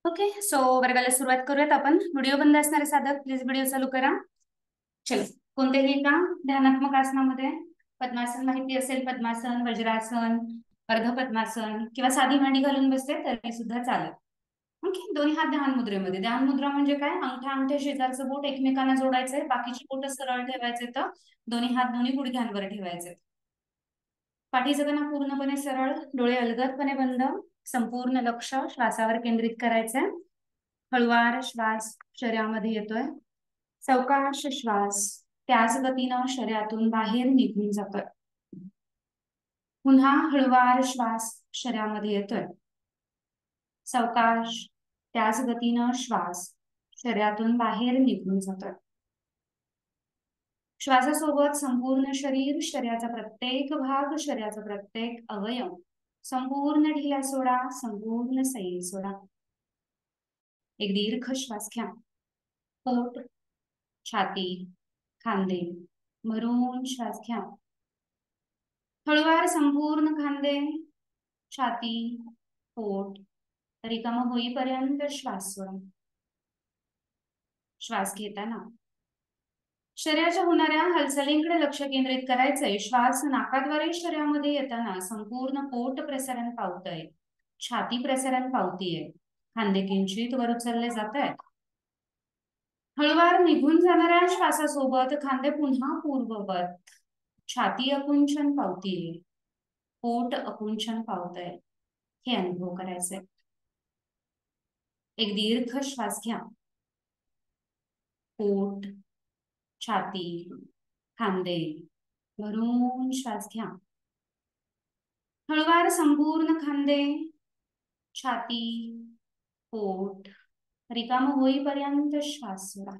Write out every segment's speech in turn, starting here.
Okay so वर्गाला सुरुवात करूयात आपण. व्हिडिओ बंद असणारे साधक प्लीज व्हिडिओ चालू करा. चलो, कोणतेही एका ध्यानात्मक आसनामध्ये पद्मासन माहिती असेल, पद्मासन, वज्रासन, अर्ध पद्मासन किंवा साधी मांडी घालून बसते तरी सुद्धा चालेल. ओके, दोन्ही हात ध्यान मुद्रेमध्ये. ध्यान मुद्रा म्हणजे काय? अंगठा शेजारचं बोट एकमेकांना जोडायचंय, बाकीची बोट सरळ ठेवायचे, तर दोन्ही हात दोन्ही गुडघ्यांवर ठेवायचे. पाठीचं कणा पूर्णपणे सरळ, डोळे अलगदपणे बंद, संपूर्ण लक्ष श्वासावर केंद्रित करायचंय. हळुवार श्वास शरीरामध्ये येतोय, सावकाश श्वास त्याच गतीनं शरीरातून बाहेर निघून जातोय. पुन्हा हळुवार श्वास शरीरामध्ये येतोय, सावकाश त्याच गतीनं श्वास शरीरातून बाहेर निघून जातोय. श्वासासोबत संपूर्ण शरीर, शरीराचा प्रत्येक भाग, शरीराचा प्रत्येक अवयव संपूर्ण ढिला सोडा, संपूर्ण सैल सोडा. एक दीर्घ श्वास घ्या. पोट, छाती, खांदे भरून श्वास घ्या. हळुवार संपूर्ण खांदे, छाती, पोट रिकामं होईपर्यंत श्वास सोडा. श्वास घेताना शरीराच्या होणाऱ्या हालचालींकडे लक्ष केंद्रित करायचंय. श्वास नाकाद्वारे शरीरामध्ये येताना संपूर्ण पोट प्रसारण पावतंय, छाती प्रसारण पावतीये, खांदे किंचित वर उचलले जात आहेत. हळुवार निघून जाणाऱ्या श्वासासोबत खांदे पुन्हा पूर्ववत, छाती आकुंचन पावतीये, पोट आकुंचन पावतंय, हे अनुभव करायचंय. एक दीर्घ श्वास घ्या. पोट, छाती, खांदे भरून श्वास घ्या. हळुवार संपूर्ण खांदे, छाती, पोट रिकाम होईपर्यंत श्वास सोडा.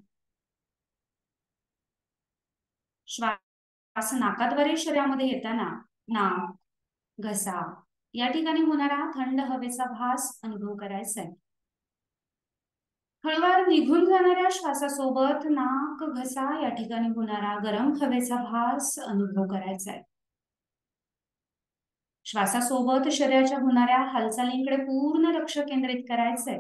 श्वास नाकाद्वारे शरीरामध्ये येताना नाक, घसा या ठिकाणी होणारा थंड हवेचा भास अनुभव करायचा आहे. हळुवार निघून जाणाऱ्या श्वासासोबत नाक, घसा या ठिकाणी होणारा गरम हवेचा भास अनुभव करायचा आहे. श्वासासोबत शरीराच्या होणाऱ्या हालचालींकडे पूर्ण लक्ष केंद्रित करायचंय.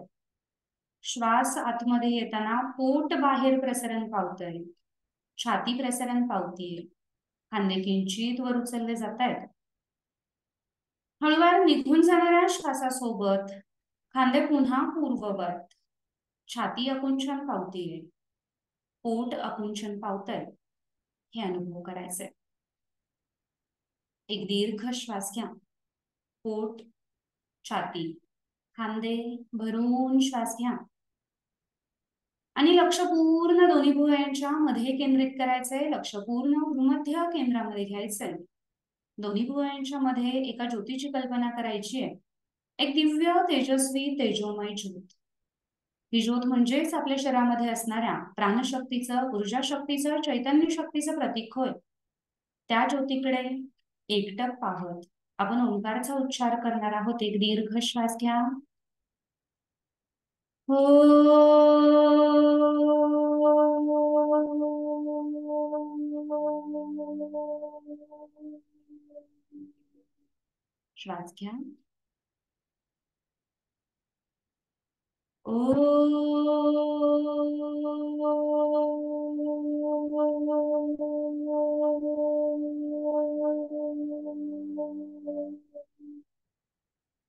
श्वास आतमध्ये येताना पोट बाहेर प्रसरण पावतंय, छाती प्रसरण पावतीये, खांदे किंचित वर उचलले जात आहेत. हळुवार निघून जाणाऱ्या श्वासासोबत खांदे पुन्हा पूर्ववत, छाती आकुंचन पावतीये, पोट आकुंचन पावतंय, हे अनुभव करायचंय. एक दीर्घ श्वास घ्या. पोट, छाती, खांदे भरून श्वास घ्या आणि लक्ष पूर्ण दोन्ही भुवयांच्या मध्ये केंद्रित करायचंय. लक्ष पूर्ण भूमध्य केंद्रामध्ये घ्यायचंय. दोन्ही भुवयांच्या मध्ये एका ज्योतीची कल्पना करायची आहे. एक दिव्य तेजस्वी तेजोमय ज्योत. ही ज्योत म्हणजेच आपल्या शरीरामध्ये असणाऱ्या प्राणशक्तीचं, ऊर्जा शक्तीचं, चैतन्य शक्तीचं प्रतीक होय. त्या ज्योतीकडे एकटक पाहत आपण ओंकारचा उच्चार करणार आहोत. एक दीर्घ श्वास घ्या. हो. श्वास घ्या.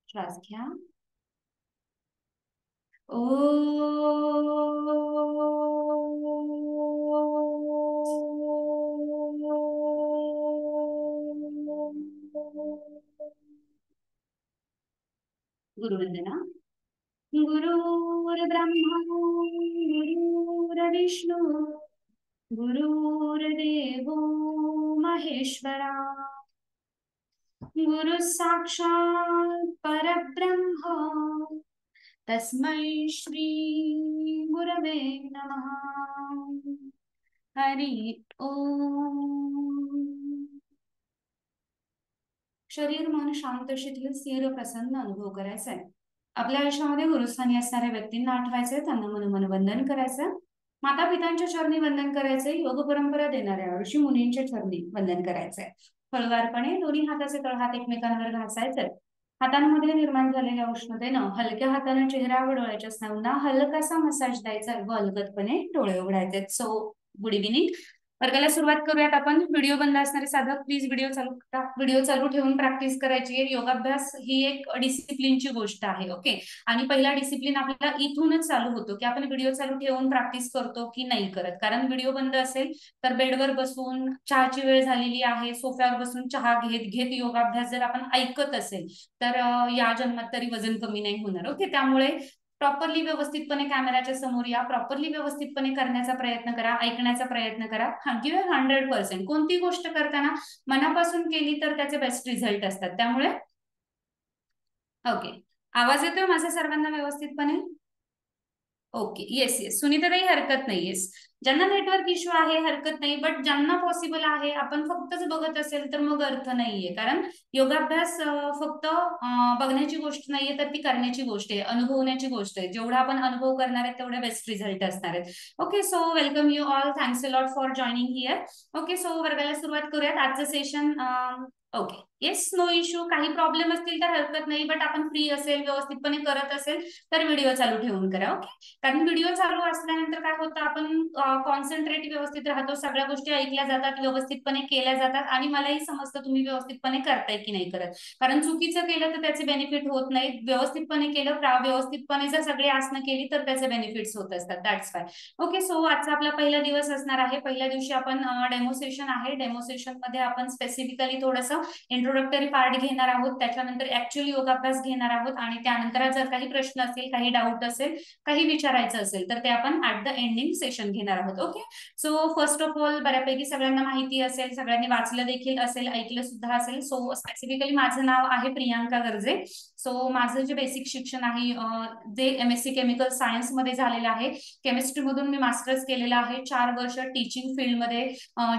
श्वास घ्या. गुरुवंदना. गुरुर्ब्रह्मा गुरुर्विष्णू गुरुर्देवो महेश्वरा गुरु साक्षात् परब्रह्म तस्मै श्री गुरवे नमः. हरि ओम. शरीर मन शांत, शिथिल, स्थिर, प्रसन्न अनुभव करायचा आहे. आपल्या आयुष्यामध्ये गुरुस्थानी असणाऱ्या व्यक्तींना आठवायचंय, त्यांना मन वंदन करायचं, माता पितांच्या चरणी वंदन करायचंय, योग परंपरा देणाऱ्या ऋषी मुनींच्या चरणी वंदन करायचंय. हळुवारपणे दोन्ही हाताचे तळहात एकमेकांवर घासायचे. हातांमध्ये निर्माण झालेल्या उष्णतेनं हलक्या हाताने चेहरा व डोळ्याच्या स्नायूंना हलकासा मसाज द्यायचा व हलगतपणे डोळे उघडायचे. So good evening. वर्गाला सुरुवात करूयात आपण. व्हिडिओ बंद असणारे साधक प्लीज व्हिडिओ चालू ठेवून प्रॅक्टिस करायची आहे. योगाभ्यास ही एक डिसिप्लिनची गोष्ट आहे. ओके. आणि पहिला डिसिप्लिन आपल्याला इथूनच चालू होतो की आपण व्हिडिओ चालू ठेवून प्रॅक्टिस करतो की नाही करत. कारण व्हिडिओ बंद असेल तर बेडवर बसून चहाची वेळ झालेली आहे सोफ्यावर बसून चहा घेत घेत योगाभ्यास जर आपण ऐकत असेल तर या जन्मात तरी वजन कमी नाही होणार. ओके. त्यामुळे प्रॉपरली व्यवस्थितपणे कॅमेराच्या समोर या, प्रॉपरली व्यवस्थितपणे करण्याचा प्रयत्न करा, ऐकण्याचा प्रयत्न करा. किंवा 100% कोणती गोष्ट करताना मनापासून केली तर त्याचे बेस्ट रिझल्ट असतात. त्यामुळे ओके. आवाज येतोय माझा सर्वांना व्यवस्थितपणे? ओके. येस येस सुनीताताई हरकत नाही. येस ज्यांना नेटवर्क इश्यू आहे हरकत नाही, बट ज्यांना पॉसिबल आहे आपण फक्तच बघत असेल तर मग अर्थ नाहीये. कारण योगाभ्यास फक्त बघण्याची गोष्ट नाहीये तर ती करण्याची गोष्ट आहे, अनुभवण्याची गोष्ट आहे. जेवढा आपण अनुभव करणार आहे तेवढे बेस्ट रिझल्ट असणार आहेत. Okay. So welcome you all. Thanks a lot for joining here. Okay. So वर्गाला सुरुवात करूयात. आजचं session okay. Yes no issue. काही प्रॉब्लेम असतील तर हरकत नाही, बट आपण फ्री असेल व्यवस्थितपणे करत असेल तर व्हिडिओ चालू ठेवून करा. ओके. कारण व्हिडिओ चालू असल्यानंतर काय होतं आपण कॉन्सन्ट्रेट व्यवस्थित राहतो, सगळ्या गोष्टी ऐकल्या जातात, व्यवस्थितपणे केल्या जातात आणि मलाही समजतं तुम्ही व्यवस्थितपणे करताय की नाही करत. कारण चुकीचं केलं तर त्याचे बेनिफिट होत नाही, व्यवस्थितपणे केलं व्यवस्थितपणे जर सगळी आसनं केली तर त्याचे बेनिफिट्स होत असतात. That's why. ओके. सो आजचा आपला पहिला दिवस असणार आहे. पहिल्या दिवशी आपण डेमो सेशन आहे. डेमो सेशन मध्ये आपण स्पेसिफिकली थोडंसं इंट्रोडक्टरी पार्ट घेणार आहोत, त्याच्यानंतर ऍक्च्युअली योगाभ्यास घेणार आहोत आणि त्यानंतर जर काही प्रश्न असेल, काही डाऊट असेल, काही विचारायचं असेल तर ते आपण ऍट द एंडिंग सेशन घेणार आहोत. Okay. So first of all बऱ्यापैकी सगळ्यांना माहिती असेल, सगळ्यांनी वाचलं देखील असेल, ऐकलं सुद्धा असेल. सो स्पेसिफिकली माझं नाव आहे प्रियांका गर्जे. सो माझं जे बेसिक शिक्षण आहे जे MSc केमिकल सायन्स मध्ये झालेलं आहे. केमिस्ट्री मधून मी मास्टर्स केलेला आहे. 4 वर्ष टीचिंग फील्डमध्ये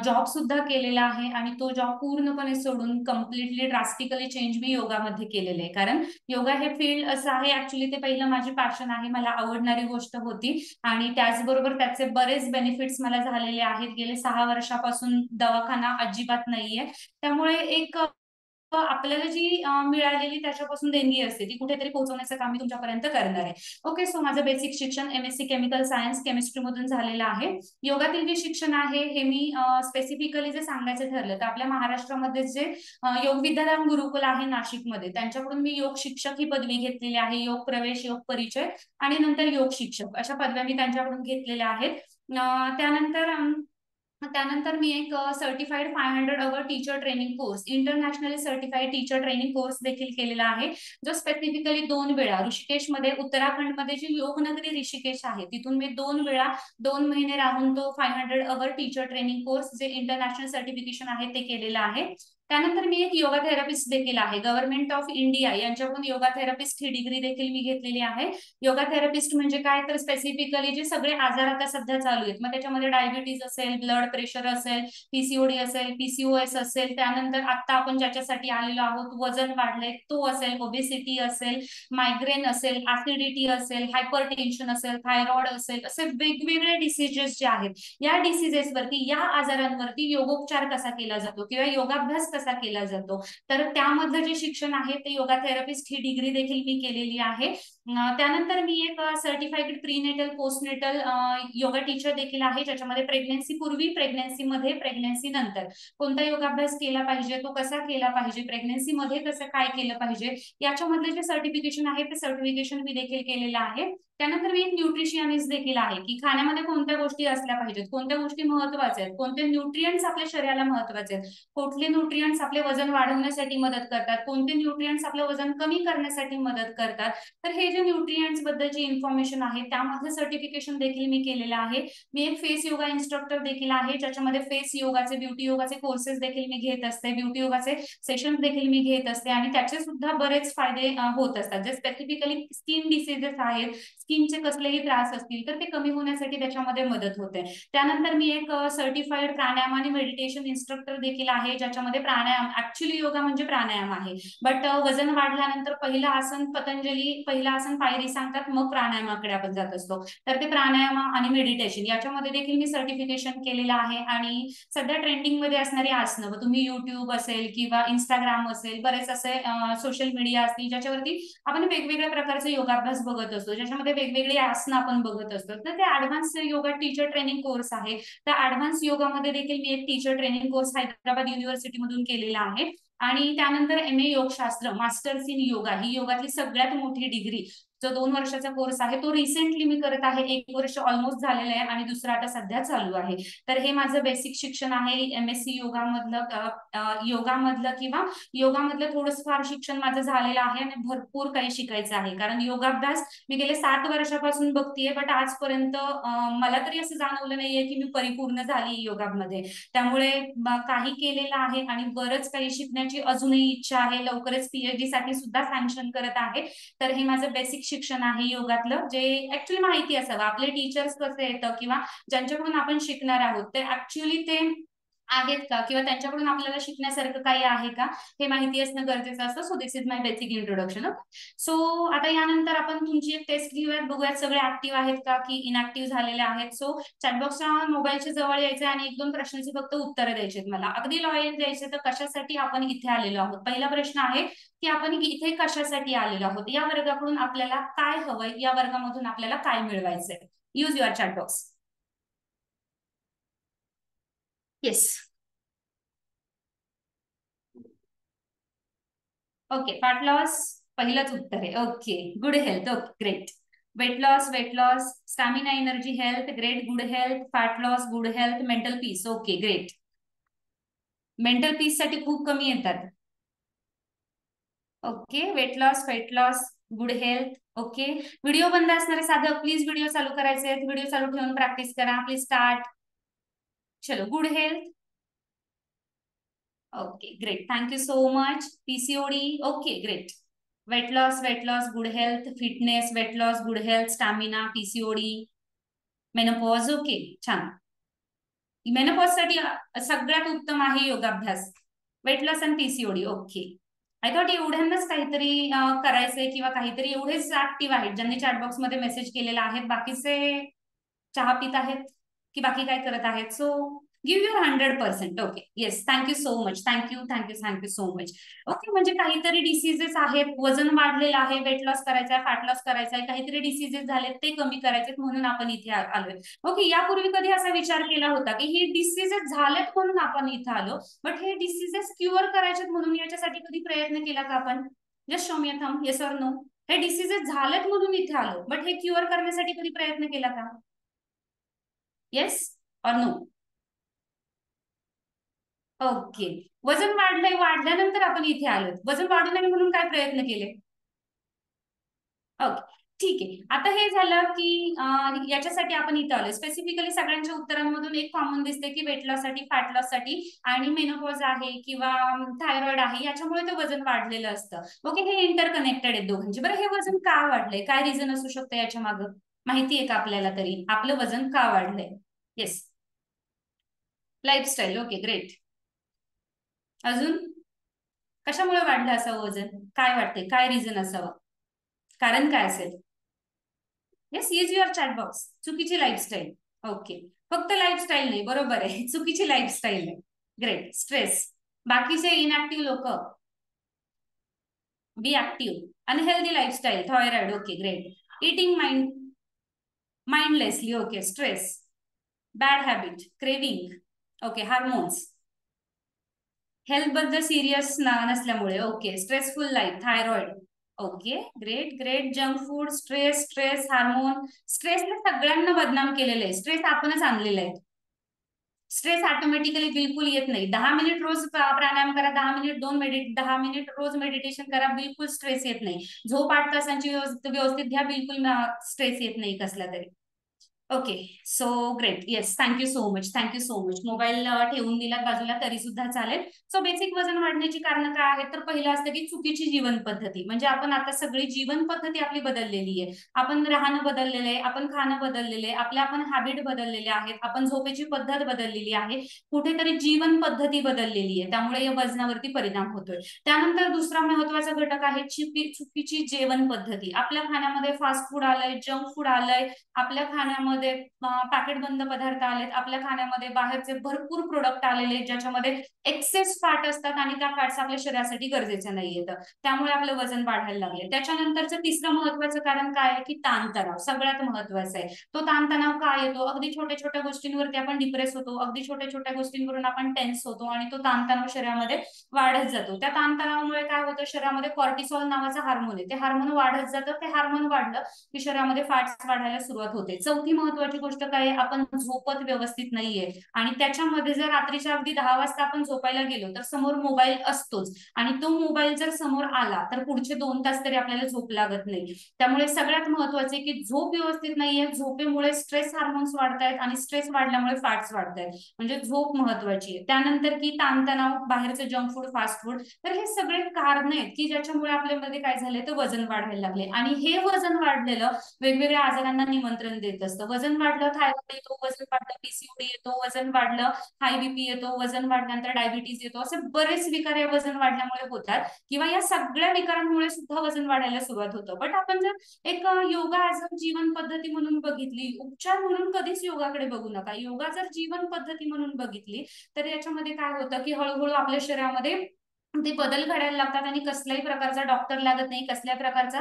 जॉब सुद्धा केलेला आहे आणि तो जॉब पूर्णपणे सोडून कम्प्लिटली ड्रास्टिकली चेंज मी योगामध्ये केलेले आहे. कारण योगा हे फील्ड असं आहे, ऍक्च्युली ते पहिलं माझी पॅशन आहे, मला आवडणारी गोष्ट होती आणि त्याचबरोबर त्याचे बरेच बेनिफिट्स मला झालेले आहेत. गेले 6 वर्षापासून दवाखाना अजिबात नाहीये. त्यामुळे एक आपल्याला जी मिळालेली त्याच्यापासून देणगी असते ती कुठेतरी पोहोचवण्याचं काम मी तुमच्यापर्यंत करणार आहे. ओके. सो माझं बेसिक शिक्षण MSc केमिकल सायन्स केमिस्ट्री मधून झालेलं आहे. योगातील जे शिक्षण आहे हे मी स्पेसिफिकली जे सांगायचं ठरलं तर आपल्या महाराष्ट्रामध्ये जे योग विद्याधाम गुरुकुल आहे नाशिकमध्ये त्यांच्याकडून मी योग शिक्षक ही पदवी घेतलेली आहे. योग प्रवेश, योग परिचय आणि नंतर योग शिक्षक अशा पदव्या मी त्यांच्याकडून घेतलेल्या आहेत. त्यानंतर मी एक certified 500 our teacher training course, internationally certified teacher training course देखील केलेला आहे, जो स्पेसिफिकली 2 वेळा ऋषिकेशमध्ये, उत्तराखंडमध्ये जी योगनगरी ऋषिकेश आहे तिथून मी 2 वेळा 2 महिने राहून तो 500 अवर टीचर ट्रेनिंग कोर्स जे इंटरनॅशनल सर्टिफिकेशन आहे ते केलेलं आहे. त्यानंतर मी एक योगा थेरपिस्ट देखील आहे. गव्हर्नमेंट ऑफ इंडिया यांच्याकडून योगा थेरपिस्ट ही डिग्री देखील मी घेतलेली आहे. योगा थेरपिस्ट म्हणजे काय तर स्पेसिफिकली जे सगळे आजार आता सध्या चालू आहेत, मग त्याच्यामध्ये डायबिटीज असेल, ब्लड प्रेशर असेल, PCOD असेल, PCOS असेल, त्यानंतर आता आपण ज्याच्यासाठी आलेलो आहोत वजन वाढलंय तो असेल, ओबेसिटी असेल, मायग्रेन असेल, ऍसिडिटी असेल, हायपर टेन्शन असेल, थायरॉइड असेल, असे वेगवेगळे डिसीजेस जे आहेत या डिसीजेसवरती, या आजारांवरती योगोपचार कसा केला जातो किंवा योगाभ्यास कसा केला जातो, तर त्यामधलं जे शिक्षण आहे ते योगा थेरपिस्ट ही डिग्री देखील मी केलेली आहे. त्यानंतर मी एक certified prenatal postnatal yoga teacher देखील आहे, ज्याच्यामध्ये प्रेग्नेन्सी पूर्वी, प्रेग्नेन्सी मध्ये, प्रेग्नेन्सी नंतर कोणता योगाभ्यास केला पाहिजे, तो कसा केला पाहिजे, प्रेग्नेन्सी मध्ये कसं काय केलं पाहिजे, याच्यामधले जे सर्टिफिकेशन आहे ते सर्टिफिकेशन मी देखील केलेलं आहे. त्यानंतर मी एक न्यूट्रिशियनिस्ट देखील आहे की खाण्यामध्ये कोणत्या गोष्टी असल्या पाहिजेत, कोणत्या गोष्टी महत्वाच्या आहेत, कोणते न्यूट्रियंट्स आपल्या शरीराला महत्वाचे आहेत, कुठले न्यूट्रियंट्स आपले वजन वाढवण्यासाठी मदत करतात, कोणते न्यूट्रियंट्स आपलं वजन कमी करण्यासाठी मदत करतात. तर हे जे न्यूट्रियंट्स बद्दलची इन्फॉर्मेशन आहे त्यामध्ये सर्टिफिकेशन देखील मी केलेलं आहे. मी एक फेस योगा इन्स्ट्रक्टर देखील आहे, ज्याच्यामध्ये फेस योगाचे, ब्युटी योगाचे कोर्सेस देखील मी घेत असते, ब्युटी योगाचे सेशन देखील मी घेत असते आणि त्याचे सुद्धा बरेच फायदे होत असतात. जे स्पेसिफिकली स्किन डिसीजेस आहेत, स्किनचे कसलेही त्रास असतील तर ते कमी होण्यासाठी त्याच्यामध्ये मदत होते. त्यानंतर मी एक सर्टिफाईड प्राणायाम आणि मेडिटेशन इन्स्ट्रक्टर देखील आहे, ज्याच्यामध्ये प्राणायाम, ऍक्च्युली योगा म्हणजे प्राणायाम आहे. बट वजन वाढल्यानंतर पहिलं आसन पहिलं आसन पायरी सांगतात, मग प्राणायामाकडे आपण जात असतो. तर ते प्राणायाम आणि मेडिटेशन याच्यामध्ये देखील मी सर्टिफिकेशन केलेलं आहे. आणि सध्या ट्रेंडिंग मध्ये असणारी आसनं, तुम्ही युट्यूब असेल किंवा इंस्टाग्राम असेल, बरेच असे सोशल मीडिया असतील ज्याच्यावरती आपण वेगवेगळ्या प्रकारचे योगाभ्यास बघत असतो, ज्याच्यामध्ये वेगवेगळी आसनं आपण बघत असतो. तर ते advance yoga teacher training course आहे. त्या ऍडव्हान्स योगामध्ये देखील मी एक teacher training course Hyderabad university मधून केलेला आहे. आणि त्यानंतर MA Yogashastra, masters in yoga, ही योगातली सगळ्यात मोठी डिग्री, जो 2 वर्षाचा कोर्स आहे, तो रिसेंटली मी करत आहे. 1 वर्ष ऑलमोस्ट झालेलं आहे आणि दुसरा आता सध्या चालू आहे. तर हे माझं बेसिक शिक्षण आहे MSc योगामधलं किंवा योगामधलं थोडंसं फार शिक्षण माझं झालेलं आहे. आणि भरपूर काही शिकायचं आहे, कारण योगाभ्यास मी गेले 7 वर्षापासून बघतीये, बट आजपर्यंत मला तरी असं जाणवलं नाहीये की मी परिपूर्ण झाली योगामध्ये. त्यामुळे काही केलेलं आहे आणि बरंच काही शिकण्याची अजूनही इच्छा आहे. लवकरच PhD साठी सुद्धा सँक्शन करत आहे. तर हे माझं बेसिक शिक्षण आहे योगातलं, जे ऍक्च्युली माहिती असावं. आपले टीचर्स कसं येतं किंवा ज्यांच्याकडून आपण शिकणार आहोत ते ऍक्च्युली ते आहेत का, किंवा त्यांच्याकडून आपल्याला शिकण्यासारखं काही आहे का, हे माहिती असणं गरजेचं असतं. So this is my basic introduction. So आता यानंतर आपण तुमची एक टेस्ट घेऊयात, बघूयात सगळे ऍक्टिव्ह आहेत का की इनऍक्टिव्ह झालेले आहेत. सो चॅटबॉक्सच्या मोबाईलच्या जवळ यायचे आणि 1-2 प्रश्नांची फक्त उत्तरं द्यायची मला, अगदी लॉयल द्यायचे. तर कशासाठी आपण इथे आलेलो आहोत, पहिला प्रश्न आहे की आपण इथे कशासाठी आलेलो आहोत, या वर्गाकडून आपल्याला काय हवंय, या वर्गामधून आपल्याला काय मिळवायचंय. Use your chatbox. Yes. Okay, fat loss पहिलंच उत्तर आहे. Okay, good health. Okay, great. Weight loss, stamina, energy, health, great. Good health, fat loss, good health, mental peace. Okay, great. Mental peace साठी खूप कमी येतात. Okay, weight loss, good health. Okay, video बंद असणारे साधं प्लीज व्हिडिओ चालू करायचे, video चालू ठेवून प्रॅक्टिस करा. Please start. चलो, good health. Okay, great. Thank you so much. PCOD. Okay, great. Weight loss, good health, fitness, weight loss, good health, stamina, PCOD, menopause. Okay, छान. मेनोपॉज साठी सगळ्यात उत्तम आहे योगाभ्यास, वेट लॉस आणि PCOD. ओके, आय थॉट एवढ्यांनाच काहीतरी करायचंय किंवा काहीतरी एवढेच ऍक्टिव्ह आहेत ज्यांनी चॅटबॉक्स मध्ये मेसेज केलेला आहे. बाकीचे चहा पित आहेत की बाकी काय करत आहेत. So give your 100%. Okay, yes, thank you so much. Thank you so much. Okay, म्हणजे काहीतरी डिसीजेस आहेत, वजन वाढलेलं आहे, वेट लॉस करायचा आहे, फॅट लॉस करायचा आहे, काहीतरी डिसीजेस झालेत ते कमी करायचे म्हणून आपण इथे आलोय. ओके, यापूर्वी कधी असा विचार केला होता की हे डिसीजेस झालेत म्हणून आपण इथे आलो, बट हे डिसीजेस क्युअर करायचे म्हणून याच्यासाठी कधी प्रयत्न केला का आपण? Just show me a thumb, yes or no. हे डिसीजेस झालेत म्हणून इथे आलो, बट हे क्युअर करण्यासाठी कधी प्रयत्न केला का? येस और नो? ओके, वजन वाढल्यानंतर आपण इथे आलो, वजन वाढू नये म्हणून काय प्रयत्न केले? ओके, ठीक आहे. आता हे झालं की याच्यासाठी आपण इथं आलोय. स्पेसिफिकली सगळ्यांच्या उत्तरांमधून एक कॉमन दिसते की वेट लॉस साठी, फॅट लॉस साठी आणि मेनोपॉज आहे किंवा थायरॉइड आहे, याच्यामुळे ते वजन वाढलेलं असतं. ओके, हे इंटरकनेक्टेड आहेत दोघांचे. बरं, हे वजन का वाढलंय, काय रिझन असू शकतं याच्या मागं, माहिती आहे का आपल्याला तरी आपलं वजन का वाढलंय? Yes, lifestyle. Okay, great. अजून कशामुळे वाढलं असावं वजन, काय वाटते, काय रिझन असावं, कारण काय असेल? Yes, use your chat box. चुकीची लाईफस्टाईल. ओके, फक्त लाईफस्टाईल नाही, बरोबर आहे, चुकीची लाईफस्टाईल आहे. ग्रेट. स्ट्रेस, बाकीचे इनऍक्टिव्ह लोक be active, unhealthy lifestyle, thyroid. Okay, great. Eating mindlessly. Okay, stress, bad habit, craving. Okay, hormones, health बद्दल सिरियस नसल्यामुळे. Okay, stressful life, thyroid. Okay, great great. Junk food, stress, hormone. स्ट्रेसने सगळ्यांना बदनाम केलेलं आहे, stress आपणच आणलेला आहे. स्ट्रेस ऑटोमॅटिकली बिलकुल येत नाही. 10 मिनिट रोज प्राणायाम करा, 10 मिनिट 10 मिनिट रोज मेडिटेशन करा, बिलकुल स्ट्रेस येत नाही. झोप 8 तासांची व्यवस्थित घ्या, बिलकुल स्ट्रेस येत नाही कसला तरी. Okay. So great. Yes, thank you so much, thank you so much. Mobile ठेवून दिलात बाजूला तरी सुद्धा चालेल. सो बेसिक वजन वाढण्याची कारण काय आहेत, तर पहिलं असतं की चुकीची जीवन पद्धती. म्हणजे आपण आता सगळी जीवन पद्धती आपली बदललेली आहे. आपण राहणं बदललेलं आहे, आपण खाणं बदललेलं आहे, आपल्या आपण हॅबिट बदललेले आहेत, आपण झोपेची पद्धत बदललेली आहे, कुठेतरी जीवन पद्धती बदललेली आहे. त्यामुळे या वजनावरती परिणाम होतोय. त्यानंतर दुसरा महत्वाचा घटक आहे चुकीची जेवण पद्धती. आपल्या खाण्यामध्ये फास्ट फूड आलंय, जंक फूड आलंय, आपल्या खाण्यामध्ये पॅकेट बंद पदार्थ आलेत, आपल्या खाण्यामध्ये बाहेरचे भरपूर प्रोडक्ट आलेले आहेत ज्याच्यामध्ये एक्सेस फॅट असतात आणि त्या फॅट्स आपल्या शरीरासाठी गरजेच्या नाहीयेत. त्यामुळे आपलं वजन वाढायला लागले. त्याच्यानंतरचं तिसरं महत्वाचं कारण काय आहे की ताणतणाव सगळ्यात महत्वाचं आहे. तो ताणतणाव काय येतो, अगदी छोट्या छोट्या गोष्टींवरती आपण डिप्रेस होतो, अगदी छोट्या छोट्या गोष्टींवरून आपण टेन्स होतो आणि तो ताणतणाव शरीरामध्ये वाढत जातो. त्या ताणतणावामुळे काय होतं, शरीरामध्ये कॉर्टिसॉल नावाचं हार्मोन आहे, ते हार्मोन वाढत जातं. ते हार्मोन वाढलं की शरीरामध्ये फॅट्स वाढायला सुरुवात होते. चौथी महत्वाची गोष्ट काय आहे, आपण झोपत व्यवस्थित नाहीये आणि त्याच्यामध्ये जर रात्रीच्या अगदी 10 वाजता आपण झोपायला गेलो तर समोर मोबाईल असतोच आणि तो मोबाईल जर समोर आला तर पुढचे 2 तास तरी आपल्याला झोप लागत नाही. त्यामुळे सगळ्यात महत्वाचे की झोप व्यवस्थित नाहीये, झोपेमुळे स्ट्रेस हार्मोन्स वाढतायत आणि स्ट्रेस वाढल्यामुळे फॅट्स वाढतायत. म्हणजे झोप महत्वाची आहे. त्यानंतर की ताणतणाव, बाहेरचं जंक फूड, फास्ट फूड, तर हे सगळे कारण आहेत की ज्याच्यामुळे आपल्यामध्ये काय झाले तर वजन वाढायला लागले. आणि हे वजन वाढलेलं वेगवेगळ्या आजारांना निमंत्रण देत असतं. वजन वाढलं थायरॉइड येतो, वजन वाढलं पीसीओडी येतो, वजन वाढलं हाय बीपी येतो, वजन वाढल्यानंतर डायबिटीज येतो. असे बरेच विकार या वजन वाढल्यामुळे होतात किंवा या सगळ्या विकारांमुळे सुद्धा वजन वाढायला सुरुवात होतं. बट आपण जर एक योगा ऍज अ जीवन पद्धती म्हणून बघितली, उपचार म्हणून कधीच योगाकडे बघू नका. योगा जर जीवन पद्धती म्हणून बघितली तर याच्यामध्ये काय होतं की हळूहळू आपल्या शरीरामध्ये ते बदल घडायला लागतात आणि कसल्याही प्रकारचा डॉक्टर लागत नाही, कसल्याही प्रकारचा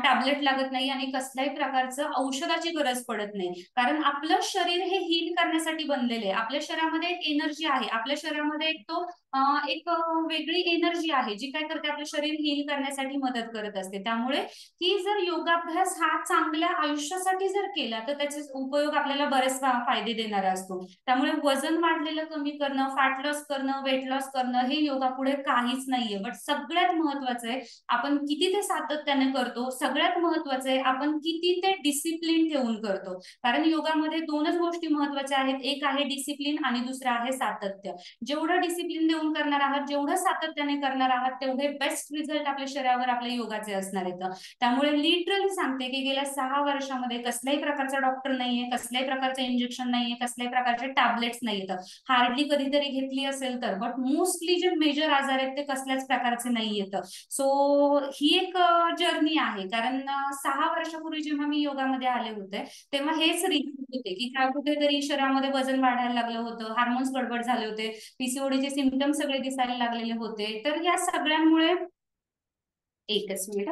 टॅबलेट लागत नाही आणि कसल्याही प्रकारचं औषधाची गरज पडत नाही. कारण आपलं शरीर हे हील करण्यासाठी बनलेले आहे. आपल्या शरीरामध्ये एक एनर्जी आहे, आपल्या शरीरामध्ये एक तो एक वेगळी एनर्जी आहे जी काय करते, आपलं शरीर हील करण्यासाठी मदत करत असते. त्यामुळे की जर योगाभ्यास हा चांगल्या आयुष्यासाठी जर केला तर त्याचे उपयोग आपल्याला बरेच फायदे देणारा असतो. त्यामुळे वजन वाढलेलं कमी करणं, फॅट लॉस करणं, वेट लॉस करणं हे योगा पुढे काहीच नाहीये. बट सगळ्यात महत्वाचं आहे आपण किती ते सातत्याने करतो. सगळ्यात महत्वाचं आहे आपण किती ते डिसिप्लिन ठेवून करतो. कारण योगामध्ये 2च गोष्टी महत्वाच्या आहेत, एक आहे डिसिप्लिन आणि दुसरं आहे सातत्य. जेवढं डिसिप्लिन देऊन करणार आहात, जेवढं सातत्याने करणार आहात, तेवढे बेस्ट रिझल्ट आपल्या शरीरावर आपल्या योगाचे असणार आहेत. त्यामुळे लिटरली सांगते की गेल्या 6 वर्षामध्ये कसल्याही प्रकारचा डॉक्टर नाहीये, कसल्याही प्रकारचं इंजेक्शन नाहीये, कसल्याही प्रकारचे टॅबलेट्स नाहीयेत. हार्डली कधीतरी घेतली असेल तर, बट मोस्टली जे मेजर आजार आहेत ते कसल्याच प्रकारचे नाहीयेत. सो ही एक जर्नी आहे. कारण 6 वर्षापूर्वी जेव्हा मी योगामध्ये आले होते तेव्हा हेच रिझन होते की काय कुठेतरी शरीरामध्ये वजन वाढायला लागलं होतं, हार्मोन्स गडबड झाले होते, पीसीओडीचे सिम्पटम्स सगळे दिसायला लागलेले होते. तर या सगळ्यांमुळे एकच मिनिट.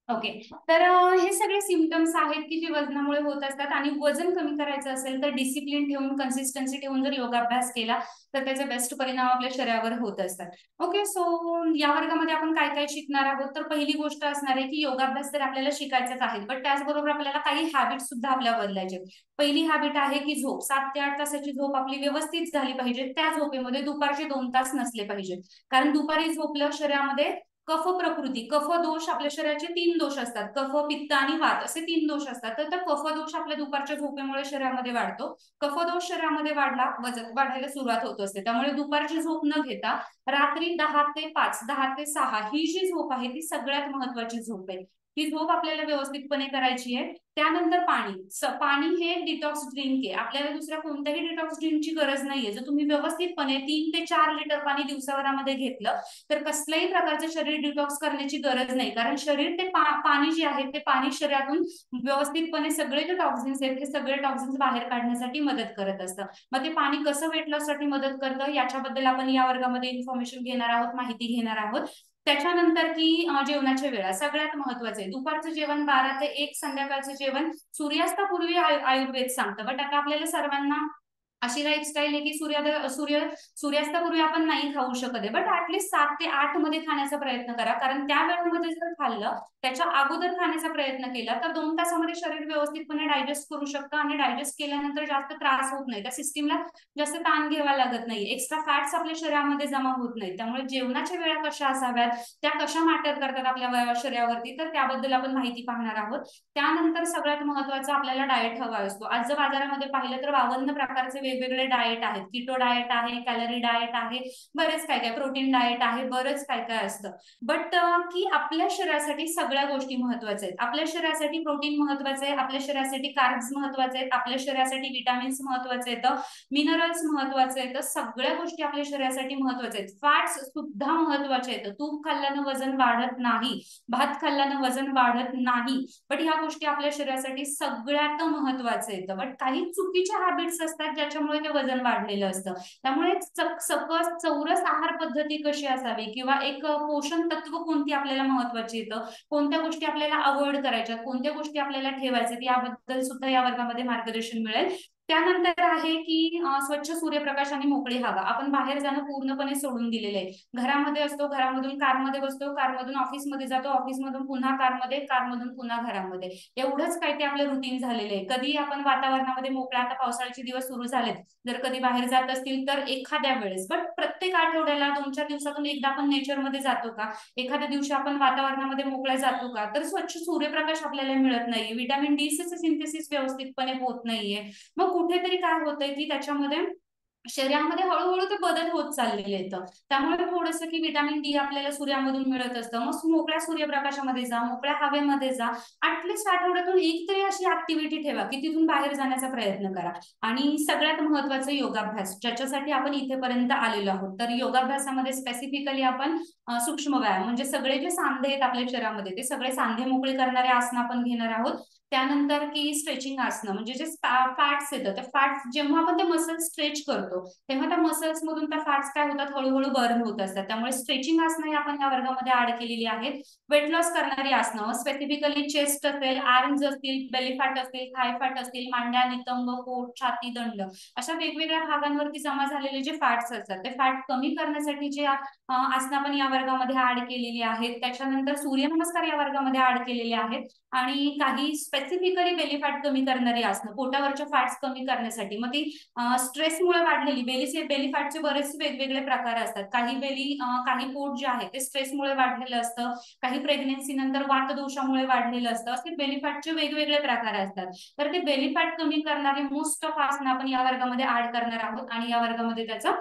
ओके. तर हे सगळे सिम्पटम्स आहेत की जे वजनामुळे होत असतात आणि वजन कमी करायचं असेल तर डिसिप्लिन ठेवून, कन्सिस्टन्सी ठेवून जर योगाभ्यास केला तर त्याचे बेस्ट परिणाम आपल्या शरीरावर होत असतात. ओके. सो या वर्गामध्ये आपण काय काय शिकणार आहोत, तर पहिली गोष्ट असणार आहे की योगाभ्यास तर आपल्याला शिकायचाच आहे, बट त्याचबरोबर आपल्याला काही हॅबिट सुद्धा आपल्या बदलायचे. पहिली हॅबिट आहे की झोप. 7 ते 8 तासाची झोप आपली व्यवस्थित झाली पाहिजे. त्या झोपेमध्ये दुपारचे 2 तास नसले पाहिजेत. कारण दुपारी झोपलं शरीरामध्ये कफ प्रकृती, कफ दोष, आपल्या शरीराचे 3 दोष असतात, कफ, पित्त आणि वात असे 3 दोष असतात. तर कफ दोष आपल्या दुपारच्या झोपेमुळे शरीरामध्ये वाढतो. कफ दोष शरीरामध्ये वाढला, वजन वाढायला सुरुवात होत असते. त्यामुळे दुपारची झोप न घेता रात्री 10 ते 5, 10 ते 6 ही जी झोप आहे ती सगळ्यात महत्वाची झोप आहे. ही झोप आपल्याला व्यवस्थितपणे करायची आहे. त्यानंतर पाणी. पाणी हे डिटॉक्स ड्रिंक आहे, आपल्याला दुसऱ्या कोणत्याही डिटॉक्स ड्रिंकची गरज नाहीये. जर तुम्ही व्यवस्थितपणे 3 ते 4 लिटर पाणी दिवसाभरामध्ये घेतलं तर कसल्याही प्रकारचं शरीर डिटॉक्स करण्याची गरज नाही. कारण शरीर ते पाणी जे आहे ते पाणी शरीरातून व्यवस्थितपणे सगळे जे टॉक्सिन्स आहेत हे सगळे टॉक्सिन्स बाहेर काढण्यासाठी मदत करत असतं. मग ते पाणी कसं वेट लॉस साठी मदत करतं याच्याबद्दल आपण या वर्गामध्ये इन्फॉर्मेशन घेणार आहोत, माहिती घेणार आहोत. त्याच्यानंतर की जेवणाच्या वेळा सगळ्यात महत्वाचं आहे. दुपारचं जेवण 12 ते 1, संध्याकाळचं जेवण सूर्यास्तापूर्वी आयुर्वेद सांगतं. बट आता आपल्याला सर्वांना अशी लाईफस्टाईल आहे की सूर्यास्तापूर्वी आपण नाही खाऊ शकत आहे, बट ऍटलीस्ट 7 ते 8 मध्ये खाण्याचा प्रयत्न करा. कारण त्या वेळेमध्ये जर खाल्लं, त्याच्या अगोदर खाण्याचा प्रयत्न केला तर 2 तासामध्ये शरीर व्यवस्थितपणे डायजेस्ट करू शकतं आणि डायजेस्ट केल्यानंतर जास्त त्रास होत नाही, त्या सिस्टीमला जास्त ताण घ्यावा लागत नाही, एक्स्ट्रा फॅट्स आपल्या शरीरामध्ये जमा होत नाही. त्यामुळे जेवणाच्या वेळा कशा असाव्यात, त्या कशा मॅटर करतात आपल्या शरीरावरती, तर त्याबद्दल आपण माहिती पाहणार आहोत. त्यानंतर सगळ्यात महत्वाचं आपल्याला डाएट हवा असतो. आज जर बाजारामध्ये पाहिलं तर 52 प्रकारचे वेगवेगळे डाएट आहेत. कीटो डाएट आहे, कॅलरी डाएट आहे, बरेच काय काय, प्रोटीन डाएट आहे, बरंच काय काय असतं. बट की आपल्या शरीरासाठी सगळ्या गोष्टी महत्वाच्या आहेत. आपल्या शरीरासाठी प्रोटीन महत्वाचं आहे, आपल्या शरीरासाठी कार्ब्स महत्वाचे आहेत, आपल्या शरीरासाठी विटामिन्स महत्वाचे आहेत, मिनरल्स महत्वाचे आहेत, सगळ्या गोष्टी आपल्या शरीरासाठी महत्वाच्या आहेत. फॅट्स सुद्धा महत्वाचे आहेत. तूप खाल्ल्यानं वजन वाढत नाही, भात खाल्ल्यानं वजन वाढत नाही, बट ह्या गोष्टी आपल्या शरीरासाठी सगळ्यात महत्वाचं येतं. बट काही चुकीच्या हॅबिट्स असतात ज्याच्यामुळे ते वजन वाढलेलं असतं. त्यामुळे सकस चौरस आहार पद्धती कशी असावी किंवा एक पोषण तत्व कोणती आपल्याला महत्वाची येतं, कोणत्या गोष्टी आपल्याला अवॉइड करायच्या, कोणत्या गोष्टी आपल्याला ठेवायच्यात, याबद्दल सुद्धा या वर्गामध्ये मार्गदर्शन मिळेल. त्यानंतर आहे की स्वच्छ सूर्यप्रकाश आणि मोकळी हवा. आपण बाहेर जाणं पूर्णपणे सोडून दिलेलं आहे. घरामध्ये असतो, घरामधून कारमध्ये बसतो, कारमधून ऑफिसमध्ये जातो, ऑफिसमधून पुन्हा कारमध्ये, कारमधून पुन्हा घरामध्ये, एवढंच काय ते आपलं रुटीन झालेलं आहे. कधी आपण वातावरणामध्ये मोकळ्या, आता पावसाळ्याचे दिवस सुरू झालेत, जर कधी बाहेर जात असतील तर एखाद्या वेळेस, बट प्रत्येक आठवड्याला 2-4 दिवसातून एकदा आपण नेचरमध्ये जातो का, एखाद्या दिवशी आपण वातावरणामध्ये मोकळ्या जातो का, तर स्वच्छ सूर्यप्रकाश आपल्याला मिळत नाही, विटामिन डी चे सिंथेसिस व्यवस्थितपणे होत नाहीये. मग कुठेतरी काय होतंय की त्याच्यामध्ये शरीरामध्ये हळूहळू ते बदल होत चाललेले आहेत. त्यामुळे थोडंसं की विटामिन डी आपल्याला सूर्यामधून मिळत असतं. मग मोकळ्या सूर्यप्रकाशामध्ये जा, मोकळ्या हवेमध्ये जा, ऍटलीस्ट आठवड्यातून एक तरी अशी ऍक्टिव्हिटी ठेवा की तिथून बाहेर जाण्याचा प्रयत्न करा. आणि सगळ्यात महत्वाचं योगाभ्यास, ज्याच्यासाठी आपण इथेपर्यंत आलेलो आहोत. तर योगाभ्यासामध्ये स्पेसिफिकली आपण सूक्ष्म व्यायाम म्हणजे सगळे जे सांधे आहेत आपल्या शरीरामध्ये, ते सगळे सांधे मोकळे करणारे आसन आपण घेणार आहोत. त्यानंतर की स्ट्रेचिंग आसनं, म्हणजे जे फॅट्स येतात, त्या फॅट्स जेव्हा आपण ते मसल्स स्ट्रेच करतो तेव्हा त्या मसल्स मधून त्या फॅट्स काय होतात, हळूहळू बर्न होत असतात. त्यामुळे स्ट्रेचिंग आसनं आपण या वर्गामध्ये ऍड केलेली आहेत. वेट लॉस करणारी आसनं, स्पेसिफिकली चेस्ट असेल, आर्म्स असतील, बेली फॅट असतील, थाय फॅट असतील, मांड्या, नितंब, पोट, छाती, दंड, अशा वेगवेगळ्या भागांवरती जमा झालेले जे फॅट्स असतात ते फॅट कमी करण्यासाठी जे आसनं आपण या वर्गामध्ये ऍड केलेली आहेत. त्याच्यानंतर सूर्यनमस्कार या वर्गामध्ये ऍड केलेले आहेत. आणि काही स्पेसिफिकली बेली फॅट कमी करणारी आसनं, पोटावरच्या फॅट्स कमी करण्यासाठी. मग ती स्ट्रेसमुळे वाढलेली बेली फॅटचे बरेच वेगवेगळे प्रकार असतात. काही पोट जे आहे ते स्ट्रेसमुळे वाढलेलं असतं, काही प्रेग्नेन्सी नंतर वातदोषामुळे वाढलेलं असतं, असे बेली फॅटचे वेगवेगळे प्रकार असतात. तर ते बेली फॅट कमी करणारे मोस्ट ऑफ आसनं आपण या वर्गामध्ये ऍड करणार आहोत आणि या वर्गामध्ये त्याचं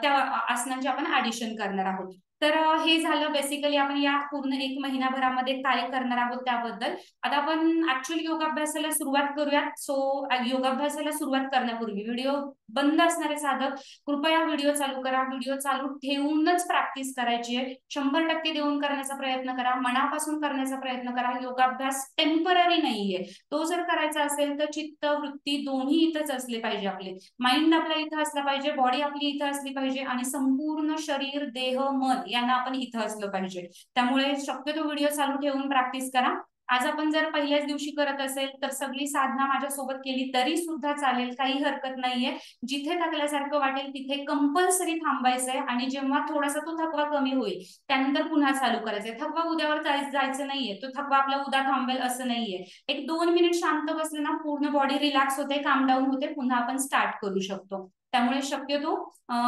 त्या आसनांचे आपण ऍडिशन करणार आहोत. तर हे झालं बेसिकली आपण या पूर्ण 1 महिनाभरामध्ये काय करणार आहोत त्याबद्दल. आता आपण ऍक्च्युअली योगाभ्यासाला सुरुवात करूयात. सो योगाभ्यासाला सुरुवात करण्यापूर्वी व्हिडिओ बंद असणारे साधक कृपया व्हिडिओ चालू करा. व्हिडिओ चालू ठेवूनच प्रॅक्टिस करायची आहे. 100% देऊन करण्याचा प्रयत्न करा, मनापासून करण्याचा प्रयत्न करा. योगाभ्यास टेम्पररी नाहीये, तो जर करायचा असेल तर चित्त वृत्ती दोन्ही इथंच असले पाहिजे. आपले माइंड आपला इथं असला पाहिजे, बॉडी आपली इथं असली पाहिजे आणि संपूर्ण शरीर, देह, मन यांना आपण इथं असलं पाहिजे. त्यामुळे शक्यतो व्हिडिओ चालू ठेवून प्रॅक्टिस करा. आज आपण जर पहिल्याच दिवशी करत असेल तर सगळी साधना माझ्यासोबत केली तरी सुद्धा चालेल, काही हरकत नाहीये. जिथे थकल्यासारखं वाटेल तिथे कंपल्सरी थांबायचंय आणि जेव्हा थोडासा तो थकवा कमी होईल त्यानंतर पुन्हा चालू करायचंय. थकवा उद्यावर जायचं नाहीये, तो थकवा आपला उद्या थांबेल असं नाहीये. 1-2 मिनिट शांत बसले ना, पूर्ण बॉडी रिलॅक्स होते, काम डाऊन होते, पुन्हा आपण स्टार्ट करू शकतो. त्यामुळे शक्यतो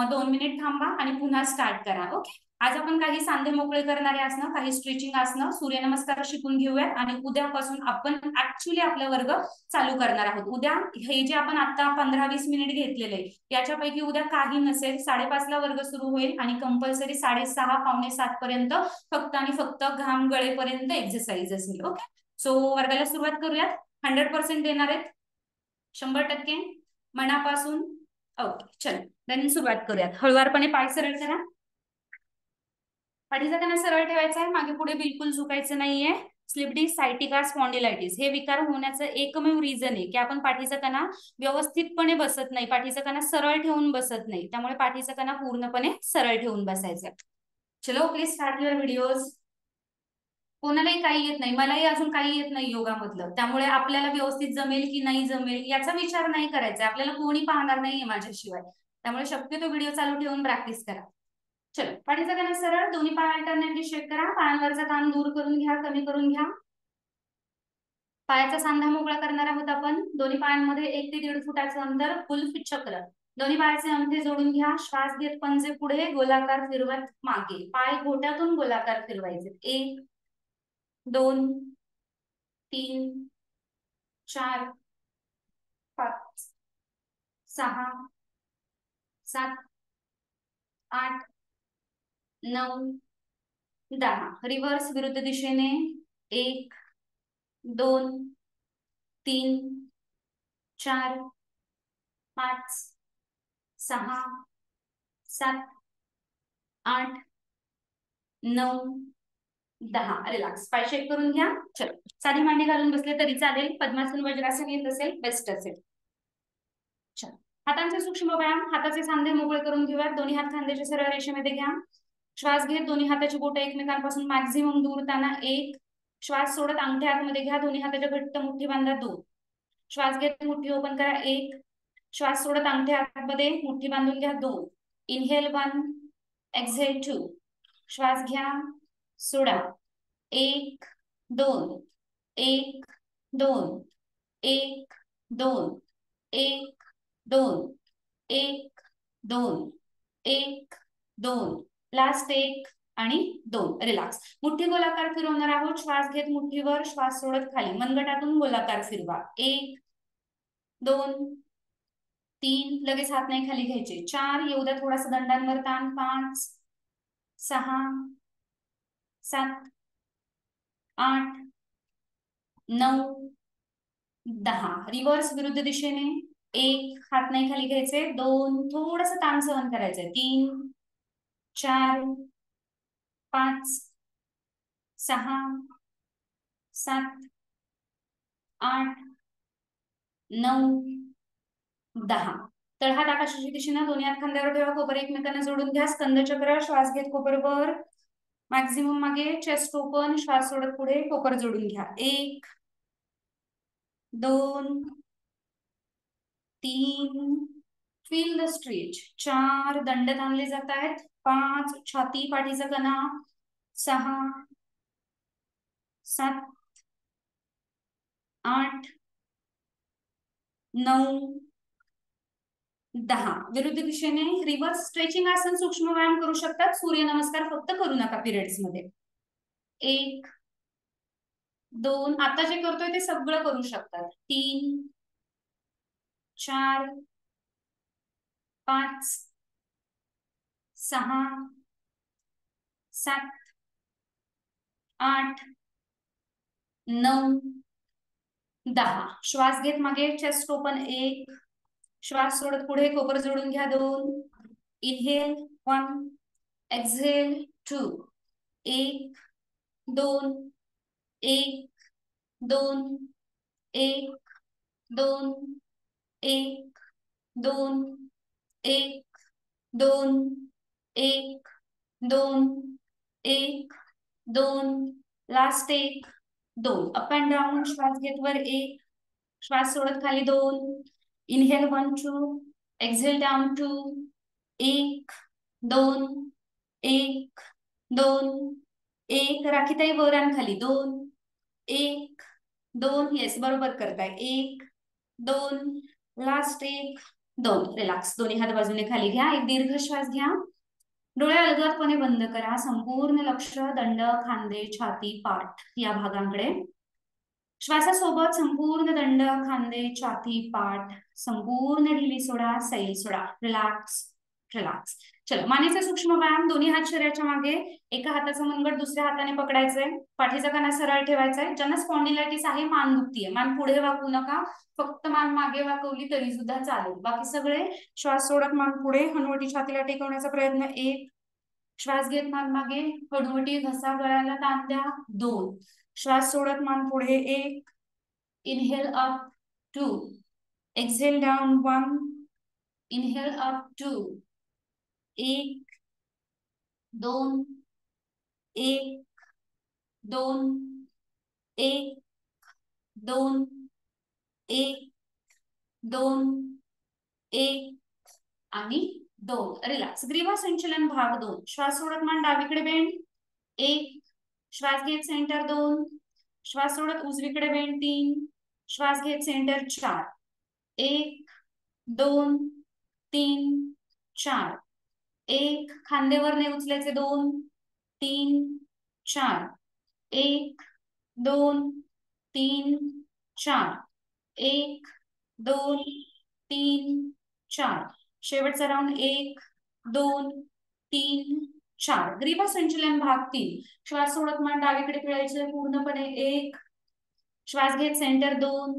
2 मिनिट थांबा आणि पुन्हा स्टार्ट करा. ओके. आज आपण काही सांधे मोकळे करणारे आसनं, काही स्ट्रेचिंग आसनं, सूर्यनमस्कार शिकून घेऊयात आणि उद्यापासून आपण ऍक्च्युअली आपला वर्ग चालू करणार आहोत. उद्या हे जे आपण आता 15-20 मिनिट घेतलेले याच्यापैकी उद्या काही नसेल, 5:30 ला वर्ग सुरू होईल आणि कंपल्सरी 6:30 पावणे 7 पर्यंत फक्त आणि फक्त घाम गळेपर्यंत एक्सरसाइज असेल. ओके. सो वर्गाला सुरुवात करूयात. 100% देणार आहेत, 100% मनापासून. ओके, चल देन सुरुवात करूयात. हळुवारपणे पाय सरळ करा. पाठीचा कणा सरळ ठेवायचा आहे, मागे पुढे बिलकुल झुकायचं नाहीये. स्लिप डिस्क, सायटिका, स्पॉन्डिलायटिस हे विकार होण्याचं एकमेव रिझन आहे की आपण पाठीचा कणा व्यवस्थितपणे बसत नाही, पाठीचा कणा सरळ ठेवून बसत नाही. त्यामुळे पाठीचा कणा पूर्णपणे सरळ ठेवून बसायचा. चलो प्लीज स्टार्ट युअर व्हिडिओज. कोणालाही काही येत नाही, मलाही अजून काही येत नाही योगामधलं, त्यामुळे आपल्याला व्यवस्थित जमेल की नाही जमेल याचा विचार नाही करायचा, आपल्याला कोणी पाहणार नाहीये माझ्याशिवाय. त्यामुळे शक्यतो व्हिडिओ चालू ठेवून प्रॅक्टिस करा. चलो, पाठीचा कणा सरळ, दोन्ही पाय अल्टरनेटली शेक करा, पायांवरचा ताण दूर करून घ्या, कमी करून घ्या. पायाचा सांधा मोकळा करणार आहोत आपण. दोन्ही पायांमध्ये 1 ते 1.5 फुटाचं अंतर, फुल चक्र. दोन्ही पायाचे अंगठे जोडून घ्या, श्वास घेत पंजे पुढे गोलाकार फिरवत मागे, पाय घोट्यातून गोलाकार फिरवायचे. 1 2 3 4 5 6 7 8 9 10. रिव्हर्स विरुद्ध दिशेने. 1 2 3 4 5 6 7 8 9 10. रिलॅक्स. पाय शेक करून घ्या. चल, साधी मांडी घालून बसले तरी चालेल, पद्मासन वज्रासन येत असेल बेस्ट असेल. चल, हातांचे सूक्ष्म व्यायाम. हाताचे सांधे मोकळे करून घेऊयात. दोन्ही हात खांद्याच्या सरळ रेषेमध्ये घ्या. श्वास घेत दोन्ही हाताची बोटे एकमेकांपासून मॅक्झिमम दूर ताना. 1. श्वास सोडत अंगठे आतमध्ये घ्या, दोन्ही हाताच्या घट्ट मुठ्ठी बांधा. 2. श्वास घेत मुठ्ठी ओपन करा. 1. श्वास सोडत अंगठे आतमध्ये मुठ्ठी बांधून घ्या. 2. Inhale 1, exhale 2. श्वास घ्या, सोडा. 1 2 1 2 1 2 1 2 1 2 1 2. लास्ट 1 आणि 2. रिलॅक्स. मुठ्ठी गोलाकार फिरवणार आहोत. श्वास घेत मुठ्ठीवर, श्वास सोडत खाली, मनगटातून गोलाकार फिरवा. 1 2 3. लगेच हात नाही खाली घ्यायचे. 4. येऊ द्या थोडासा दंडांवर ताण. 5 6 7 8 9 10. रिव्हर्स विरुद्ध दिशेने. 1. हात नाही खाली घ्यायचे. 2. थोडस ताण सहन करायचंय. 3 4 5 6 7 8 9 10. तळहात आकाशाच्या दिशेने, दोन्ही हात खांद्यावर ठेवा, कोपर एकमेकांना जोडून घ्या. स्कंदचक्र. श्वास घेत कोपर वर, मॅक्झिमम मागे, चेस्ट ओपन, श्वास सोडत पुढे, कोपर जोडून घ्या. 1 2 3. Feel the stretch. 4. दंड ताणले जात आहेत. 5. छाती पाठीचा कणा. 6 7 8 9 10. विरुद्ध दिशेने. रिव्हर्स स्ट्रेचिंग आसन सूक्ष्म व्यायाम करू शकतात, सूर्य नमस्कार फक्त करू नका पिरियड्स मध्ये. 1 2. आता जे करतोय ते सगळं करू शकतात. 3 4 5 6 7 8 9 10. श्वास घेत मागे, चेस्ट ओपन. 1. श्वास सोडत पुढे, कोपर जोडून घ्या. 2. Inhale 1, exhale 2. 1 2 1 2 1 2 1 2 1 2 1 2 1 2. Last 1 2. Up and down. श्वास घेत वर. 1. श्वास सोडत खाली. 2. Inhale 1 2, exhale down 2. 1 2 1 2 1. राखीताई वर आणि खाली. 2 1 2. येस, बरोबर करताय. 1 2. लास्ट 1 2. रिलॅक्स. दोन्ही हात बाजूने खाली घ्या. एक दीर्घ श्वास घ्या. डोळे अलगदपणे बंद करा. संपूर्ण लक्ष दंड, खांदे, छाती, पाठ या भागांकडे. श्वासासोबत संपूर्ण दंड, खांदे, छाती, पाठ संपूर्ण ढिली सोडा, सैल सोडा. Relax relax. चलो, मानेचा सूक्ष्म व्यायाम. दोन्ही हात शरीराच्या मागे, एका हाताचा मनगट दुसऱ्या हाताने पकडायचंय, पाठीचा कणा सरळ ठेवायचाय. ज्यांना स्पॉन्डिलायटिस आहे, मान दुखतीये, मान पुढे वाकू नका, फक्त मान मागे वाकवली तरी सुद्धा चालेल. बाकी सगळे श्वास सोडत मान पुढे, हनुवटी छातीला टेकवण्याचा प्रयत्न. 1. श्वास घेत मान मागे, हनुवटी घसा गळ्याला ताण द्या. 2. श्वास सोडत मान पुढे. 1. Inhale up 2, exhale down 1. Inhale up 2. 1 2 1 2 1 2 1 2 1 आणि 2. रिलॅक्स. ग्रीवा संचलन भाग 2. श्वास सोडत मान डावीकडे बेंड 1. श्वास घेत सेंटर 2. श्वास सोडत उजवीकडे बेंड 3. श्वास घेत सेंटर 4. 1 2 3 4. 1 खांदेवर ने उचलायचे 2 3 4. 1 2 3 4. 1 2 3 4. शेवटचा राऊंड 1 2 3 4. ग्रीवा संचलन भाग 3. श्वास सोडत मान डावीकडे फिरायचे पूर्णपणे 1. श्वास घेत सेंटर 2.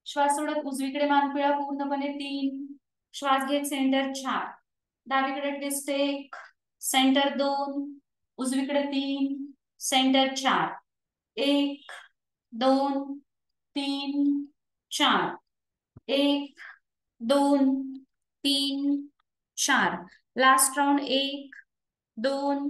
श्वास सोडत उजवीकडे मान पिळा पूर्णपणे 3. श्वास घेत सेंटर 4. डावीकडे ट्विस्ट 1. सेंटर 2. उजवीकडे 3. सेंटर 4. 1 2 3 4. 1 2 3 4. लास्ट राउंड 1 2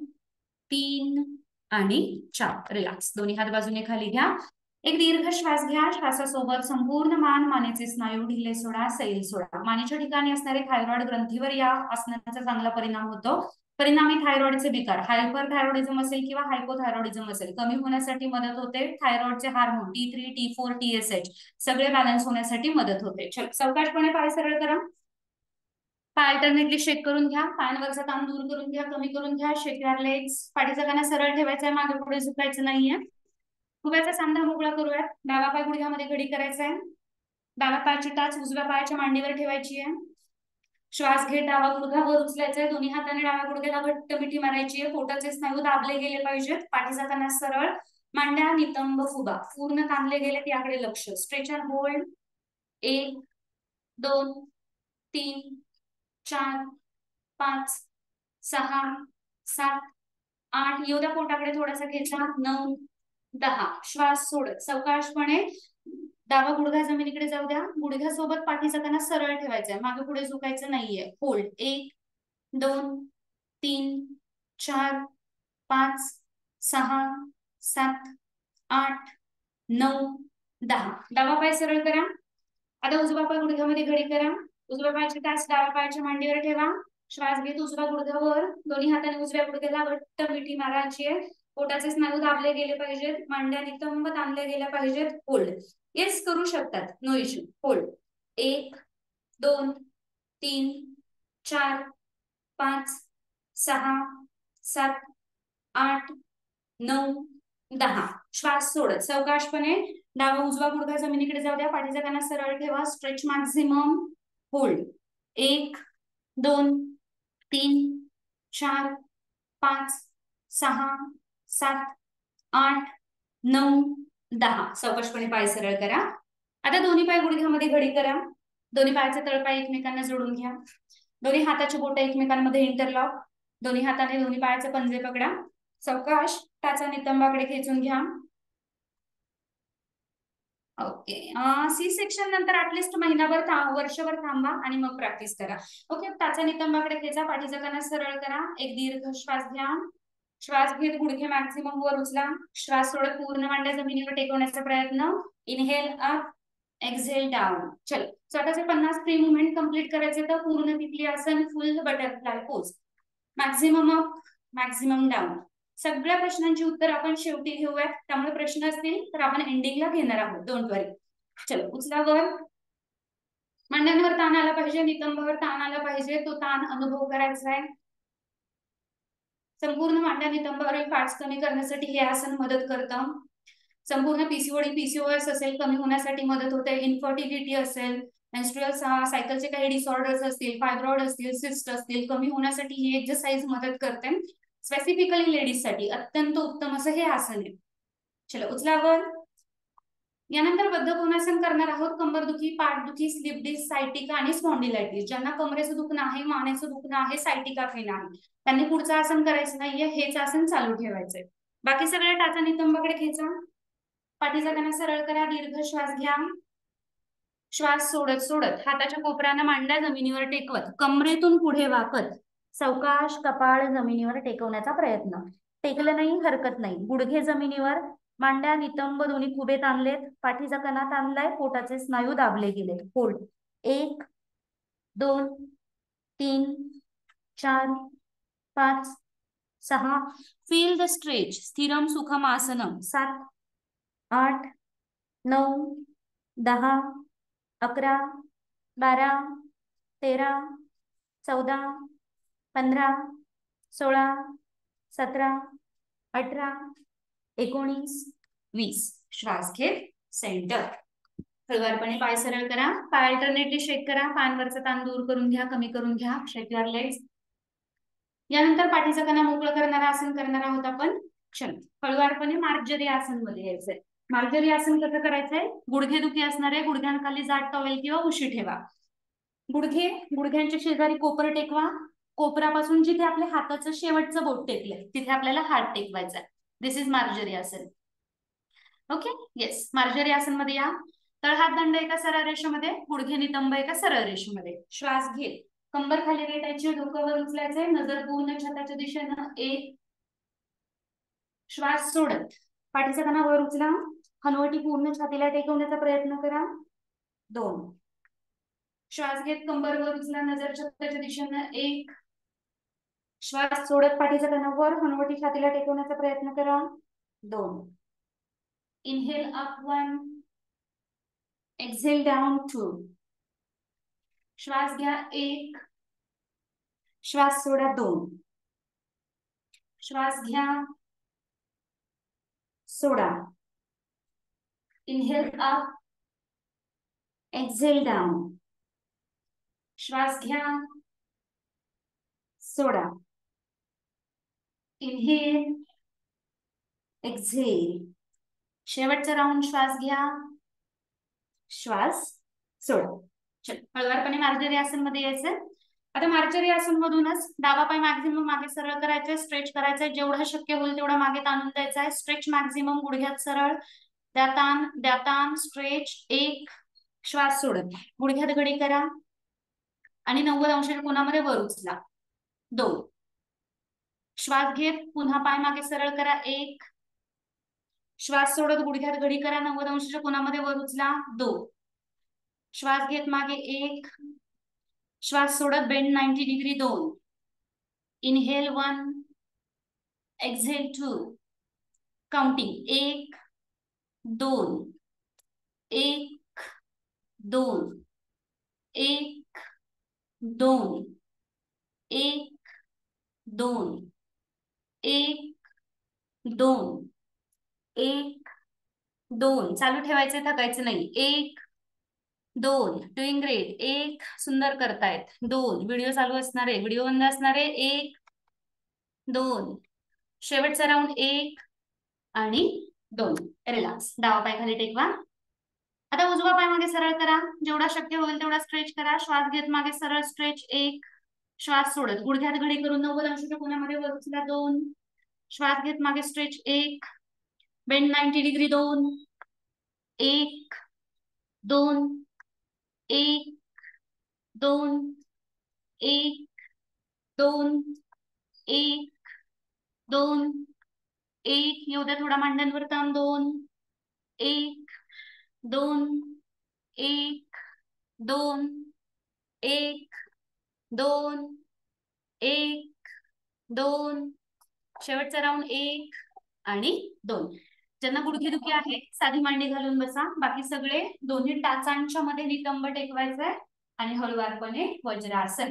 3 आणि 4. रिलॅक्स. दोन्ही हात बाजूने खाली घ्या. एक दीर्घ श्वास घ्या. श्वासासोबत संपूर्ण मानेचे स्नायू ढिले सोडा, सैल सोडा. मानेच्या ठिकाणी असणारे थायरॉइड ग्रंथीवर या आसनाचा चांगला परिणाम होतो. परिणामी थायरॉइडचे विकार, हायपर थायरॉइडिझम असेल किंवा हायपोथायरॉइडिझम असेल, कमी होण्यासाठी मदत होते. थायरॉइडचे हार्मोन T3 T4 TSH सगळे बॅलन्स होण्यासाठी मदत होते. चल, सावकाशपणे पाय सरळ करा. पाय अल्टरनेटली शेक करून घ्या. पायांवरचा ताण दूर करून घ्या, कमी करून घ्या. शेक युअर लेग्स. पाठीचा कणा सरळ ठेवायचा आहे, मागे पुढे झुकायचं नाहीये. उभ्याचा सांधा मोकळा करूयात. डावा पाय गुडघ्यामध्ये घडी करायचा आहे. डाव्या पायाची टाच उजव्या पायाच्या मांडीवर ठेवायची आहे. श्वास घेत डावा गुडघा वर उचलायचा आहे. दोन्ही हाताने डाव्या गुडघ्याला घट्ट मिठी मारायची आहे. पोटाचे स्नायू दाबले गेले पाहिजेत. पाठीचा कणा सरळ, मांड्या नितंब फुगा पूर्ण ताणले गेलेत याकडे लक्ष. Stretch and hold. 1 2 3 4 5 6 7 8. येऊ द्या पोटाकडे थोडासा खेचा. 9 10. श्वास सोडत सावकाशपणे डावा गुडघा जमिनीकडे जाऊ द्या. गुडघ्यासोबत पाठीचा कणा सरळ ठेवायचा आहे, मागे पुढे झुकायचं नाहीये. होल्ड. 1 2 3 4 5 6 7 8 9 10. डावा पाय सरळ करा. आता उजवा पाय गुडघ्यामध्ये घडी करा. उजव्या पायाची टाच डाव्या पायाच्या मांडीवर ठेवा. श्वास घेत उजव्या गुडघ्यावर, दोन्ही हाताने उजव्या गुडघ्याला घट्ट मिठी मारायची आहे. पोटाचे स्नायू दाबले गेले पाहिजेत. मांड्या नितंब ताणल्या गेल्या पाहिजेत. होल्ड. येस करू शकतात, नो इश्यू. होल्ड. 1 2 3 4 5 6 7 8 9 10. श्वास सोडत सावकाशपणे डावा उजवा गुडघा जमिनीकडे जाऊ द्या. पाठीचा कणा सरळ ठेवा. Stretch maximum. होल्ड. 1 2 3 4 5 6 7 8 9 10. सावकाशपणे पाय सरळ करा. आता दोन्ही पाय गुडघ्यामध्ये घडी करा. दोन्ही पायाचे तळपाय एकमेकांना जोडून घ्या. दोन्ही हाताची बोटे एकमेकांमध्ये इंटरलॉक. दोन्ही हाताने दोन्ही पायाचे पंजे पकडा. सावकाश टाचा नितंबाकडे खेचून घ्या. ओके. सी सेक्शन नंतर ऍटलिस्ट महिनाभर वर्षभर थांबा आणि मग प्रॅक्टिस करा. ओके. टाचा नितंबाकडे खेचा. पाठीचा कणा सरळ करा. एक दीर्घ श्वास घ्या. श्वास घेत गुडघे मॅक्झिमम वर उचला. श्वास सोडत पूर्ण मांड्या जमिनीवर टेकवण्याचा प्रयत्न. Inhale up, exhale down. चल, स्वतःचे 50 फ्री मुवमेंट कंप्लीट करायचे तर पूर्ण तिथली आसन, फुल butterfly pose. Maximum up, maximum down. सगळ्या प्रश्नांची उत्तर आपण शेवटी घेऊयात. त्यामुळे प्रश्न असतील तर आपण एंडिंगला घेणार आहोत. डोंट वरी. चलो, उचलावर. मांड्यांवर ताण आला पाहिजे, नितंबावर ताण आला पाहिजे. तो ताण अनुभव करायचा आहे. संपूर्ण मांड्या नितंबावरील फॅट्स कमी करण्यासाठी हे आसन मदत करतं. संपूर्ण पीसीओडी पीसीओएस असेल कमी होण्यासाठी मदत होते. इन्फर्टिलिटी असेल, मेन्स्ट्रुअल सायकलचे काही डिसऑर्डर्स असतील, फायब्रॉइड असतील, सिस्ट असतील, कमी होण्यासाठी ही एक्सरसाइज मदत करते. स्पेसिफिकली लेडीज साठी अत्यंत उत्तम असं हे आसन आहे. चलो, उचलावर. यानंतर बद्ध कोणासन करणार आहोत. कंबरदुखी, पाठदुखी, स्लिप डिस्क, सायटिका आणि स्पॉन्डिलायटिस. ज्यांना कमरेचं दुखणं आहे, मानेचं दुखणं आहे, सायटिका पेन आहे, त्यांनी पुढचं आसन करायचं नाहीये. हेच आसन चालू ठेवायचंय. बाकी सगळ्या टाचा नितंबाकडे खेचा. पाठीचा कणा सरळ करा. दीर्घ श्वास घ्या. श्वास सोडत सोडत हाताच्या कोपऱ्यानं मांड्या जमिनीवर टेकवत, कमरेतून पुढे वाकत सावकाश कपाळ जमिनीवर टेकवण्याचा प्रयत्न. टेकलं नाही हरकत नाही, गुडघे जमिनीवर, मांड्या नितंब दोन्ही खुबे ताणलेत, पाठीचा कणा ताणलाय, पोटाचे स्नायू दाबले गेलेत. होल्ड. 1 2 3 4 5 6. Feel the stretch. स्थिरम सुखम आसनम. 7 8 9 10 11 12 13 14 15 16 17 18 19 20. श्वास घेत सेंटर. हळूवारपणे पाय सरळ करा, पाय अल्टरनेटली शेक करा, पायांवरचा ताण दूर करून घ्या, कमी करून घ्या. शेक युअर लेग्स. यानंतर पाठीचा कणा मोकळा करणारा आसन करणार आहोत आपण. हळूवारपणे मार्जरी आसन मध्ये यायचंय. मार्जरी आसन कसं करायचंय? गुडघेदुखी असणारे गुडघ्यांखाली जाड टॉवेल किंवा उशी ठेवा. गुडघ्यांच्या शेजारी कोपर टेकवा. कोपरापासून जिथे आपल्या हाताचं शेवटचं बोट टेकलंय तिथे आपल्याला हात टेकवायचा. दिस इज मार्जरी आसन. Okay, yes. मार्जरी आसन मध्ये या. तळहात दंड एका सरळ रेषेमध्ये, गुडघे नितंब एका सरळ रेषेमध्ये. श्वास घे, कंबर खाली रेटायची, डोकं वर उचलायचंय, नजर पूर्ण छताच्या दिशेनं. 1. श्वास सोडत पाठीचा कणा वर उचला, हनुवटी पूर्ण छातीला टेकवण्याचा प्रयत्न करा. 2. श्वास घेत कंबर वर उचला, नजर छताच्या दिशेनं. 1. श्वास सोडत पाठीचा कणा वर, हनुवटी छातीला टेकवण्याचा प्रयत्न करा. 2. Inhale up 1. Exhale down 2. श्वास घ्या 1. श्वास सोडा 2. श्वास घ्या, सोडा. Inhale up, exhale down. श्वास घ्या, सोडा. Inhale, exhale. शेवटचा राऊंड. श्वास घ्या, श्वास सोडा. चल, हळूवारपणे मार्जरी आसन मध्ये यायचंय. आता मार्जरी आसन मधूनच डावा पाय मॅक्झिमम मागे सरळ करायचंय, स्ट्रेच करायचंय, जेवढं शक्य होईल तेवढा मागे ताणून द्यायचा आहे. स्ट्रेच मॅक्झिमम, गुडघ्यात सरळ, द्या ताण, स्ट्रेच. 1. श्वास सोडत गुडघ्यात घडी करा आणि 90 अंशाच्या कोनामध्ये वर उचला. 2. श्वास घेत पुन्हा पाय मागे सरळ करा. 1. श्वास सोडत गुडघ्यात घडी करा, 90 अंशाच्या कोनामध्ये वर उचला. 2. श्वास घेत मागे 1. श्वास सोडत bend 90 degree. 2. Inhale 1, exhale 2. Counting. 1 2 1 2 1 2 1 2 1 2 1 2. चालू ठेवायचे, थकायचं नाही. 1 2. Doing great. 1. सुंदर करतायत. 2. व्हिडिओ चालू असणारे, व्हिडिओ बंद असणारे. 1 2. शेवटचा राऊंड. 1 आणि 2. रिलॅक्स. डावा पाय खाली टेकवा. आता उजवा पाय मागे सरळ करा, जेवढा शक्य होईल तेवढा स्ट्रेच करा. श्वास घेत मागे सरळ, स्ट्रेच. 1. श्वास सोडत गुडघ्यात घडी करून 90 अंशाच्या कोनामध्ये वर उचला. 2. श्वास घेत मागे स्ट्रेच. 1. Bend 90 degree. 2 1 2 1 2 1 2 1 2 1. येऊ द्या थोडा मांड्यांवर ताण. 2 1 2 1 2 1 2 1 2. शेवटचा राऊंड. 1 आणि 2. ज्यांना गुडघेदुखी आहे साधी मांडी घालून बसा. बाकी सगळे दोन्ही टाचांच्या मध्ये नितंब टेकवायचंय आणि हळूवारपणे वज्रासन.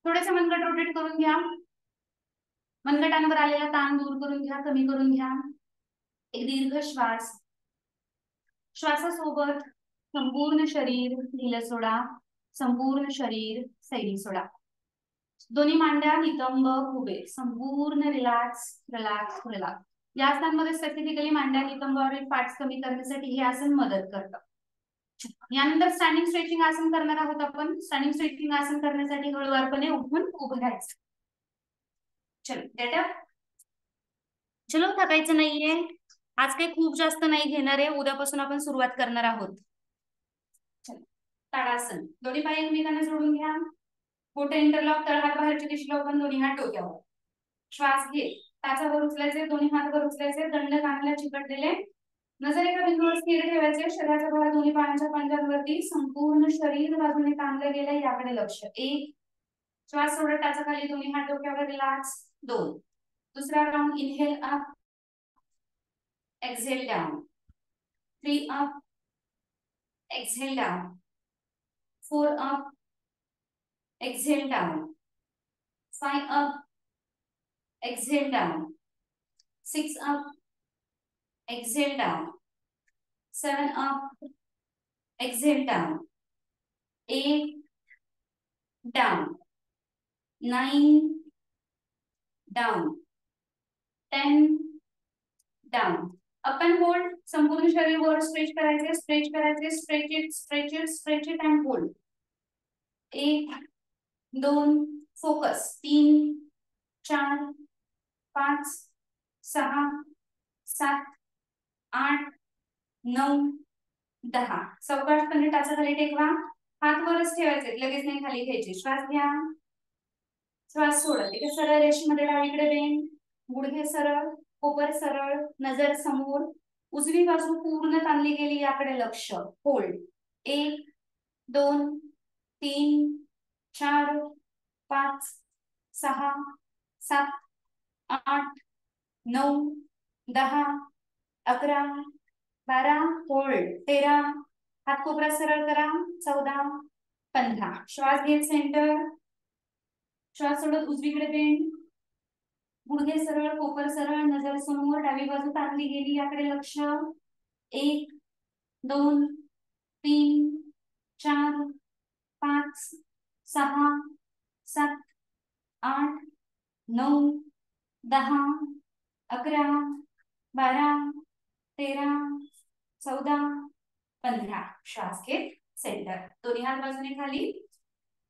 थोडेसे मनगट रोटेट करून घ्या. मनगटांवर आलेला ताण दूर करून घ्या, कमी करून घ्या. एक दीर्घ श्वास. श्वासासोबत संपूर्ण शरीर ढिलं सोडा, संपूर्ण शरीर सैली सोडा. दोन्ही मांड्या नितंब, खुबे संपूर्ण रिलॅक्स रिलॅक्स रिलॅक्स. या आसनांमध्ये स्पेसिफिकली मांड्या नितंबावरील फॅट्स कमी करण्यासाठी हे आसन मदत करतं. यानंतर स्टँडिंग स्ट्रेचिंग आसन करणार आहोत आपण. स्टँडिंग स्ट्रेचिंग आसन करण्यासाठी हळूवारपणे उठून उभं राहायचं. चलो गेट अप. चलो, थकायचं नाहीये. आज काही खूप जास्त नाही घेणार आहे, उद्यापासून आपण सुरुवात करणार आहोत. चलो, ताडासन. दोन्ही पाय एकमेकांना जोडून घ्या. बोटे इंटरलॉक, तळहात बाहेरच्या दिशेला ओपन, दोन्ही हात डोक्यावर. श्वास घे, टाचा वर उचलायचे, दोन्ही हात वर उचलायचे, दंड कानाला चिकटलेले, नजर एका बिंदूवर स्थिर ठेवायचे, शरीराचा भार दोन्ही पायांच्या पंजांवरती, संपूर्ण शरीर बाजूने ताणलं गेलं याकडे लक्ष. एक, श्वास सोडत टाचा खाली, दोन्ही हात डोक्यावर, रिलॅक्स. दोन, दूसरा round, inhale up, exhale down. 3 up, exhale down. 4 up, exhale down. 5 up, exhale down. 6 up, exhale down. 7 up, exhale down. 8 down. 9 down. 10 down. Up and hold. संपूर्ण शरीर वर स्ट्रेच करायचे, स्ट्रेच करायचे, stretch it, stretch it, stretch it and hold. 1 2 focus. 3 4 5 6 7 8 9 10. सावकाशपणे टाचा खाली टेकवा, हात वरच ठेवायचे, लगेच नाही खाली घ्यायचे. श्वास घ्या, श्वास सोडा. एका सरळ रेषेमध्ये डावीकडे बेंड, गुडघे सरळ, कोपर सरळ, नजर समोर, उजवी बाजू पूर्ण ताणली गेली याकडे लक्ष. होल्ड. 1 2 3 4 5 6 7 8 9 10 11 12. होल्ड. 13. हात कोपरा सरळ करा. 14 15. श्वास घेत सेंटर, श्वास सोडत उजवीकडे बेंड, गुडघे सरळ, कोपर सरळ, नजर समोर, डावी बाजू ताणली गेली याकडे लक्ष. 1 2 3 4 5 6 7 8 9 10 11 12 13 14 15. श्वास घेत सेंटर, दोन्ही हात बाजूने खाली.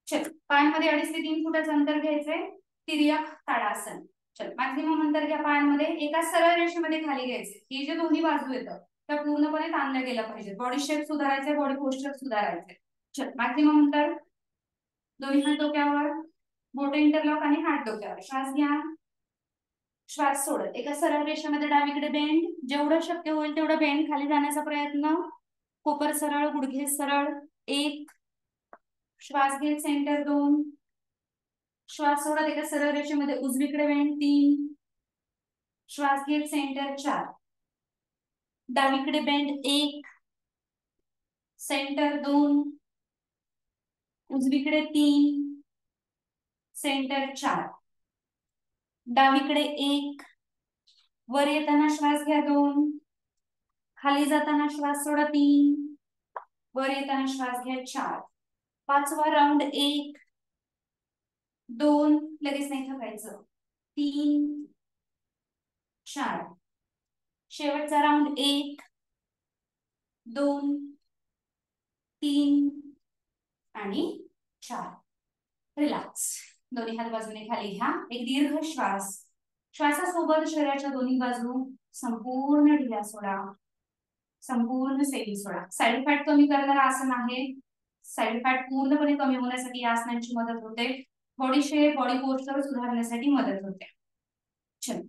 चल, पायांमध्ये 2.5 ते 3 फुटाचं अंतर घ्यायचंय. तिर्यक ताडासन. चल, मॅक्झिमम अंतर घ्या पायांमध्ये, एका सरळ रेषेमध्ये खाली घ्यायचे. ही जे दोन्ही बाजू येतं त्या पूर्णपणे ताणल्या गेल्या पाहिजे. बॉडी शेप सुधारायचे, बॉडी पोस्चर सुधारायचे. चल, मॅक्झिमम अंतर, दोन्ही हात डोक्यावर, बोटे इंटरलॉक आणि हात डोक्यावर. श्वास घ्या, श्वास सोडत एका सरळ रेषेमध्ये डावीकडे बेंड, जेवढं शक्य होईल तेवढं बेंड, खाली जाण्याचा प्रयत्न, कोपर सरळ, गुडघे सरळ. 1 श्वास घेत सेंटर. 2 श्वास सोडत एका सरळ रेषेमध्ये उजवीकडे बेंड. 3 श्वास घेत सेंटर. 4 डावीकडे बेंड. 1 सेंटर. 2 उजवीकडे. 3 सेंटर. 4 डावीकडे. 1 वर येताना श्वास घ्या. 2 खाली जाताना श्वास सोडा. 3 वर येताना श्वास घ्या. 4 पाचवा राउंड. 1 2 लगेच नाही थकायचं. 3 4 शेवटचा राउंड. 1 2 3 आणि 4. रिलॅक्स. दोन्ही हात बाजूने खाली घ्या. एक दीर्घ श्वास. श्वासासोबत शरीराच्या दोन्ही बाजू संपूर्ण ढिल्या सोडा, संपूर्ण सेविंग सोडा. साइड फॅट कमी करणारा आसन आहे. साइड फॅट पूर्णपणे कमी होण्यासाठी या आसनांची मदत होते. बॉडी शेप, बॉडी पोस्चर सुधारण्यासाठी मदत होते. चल,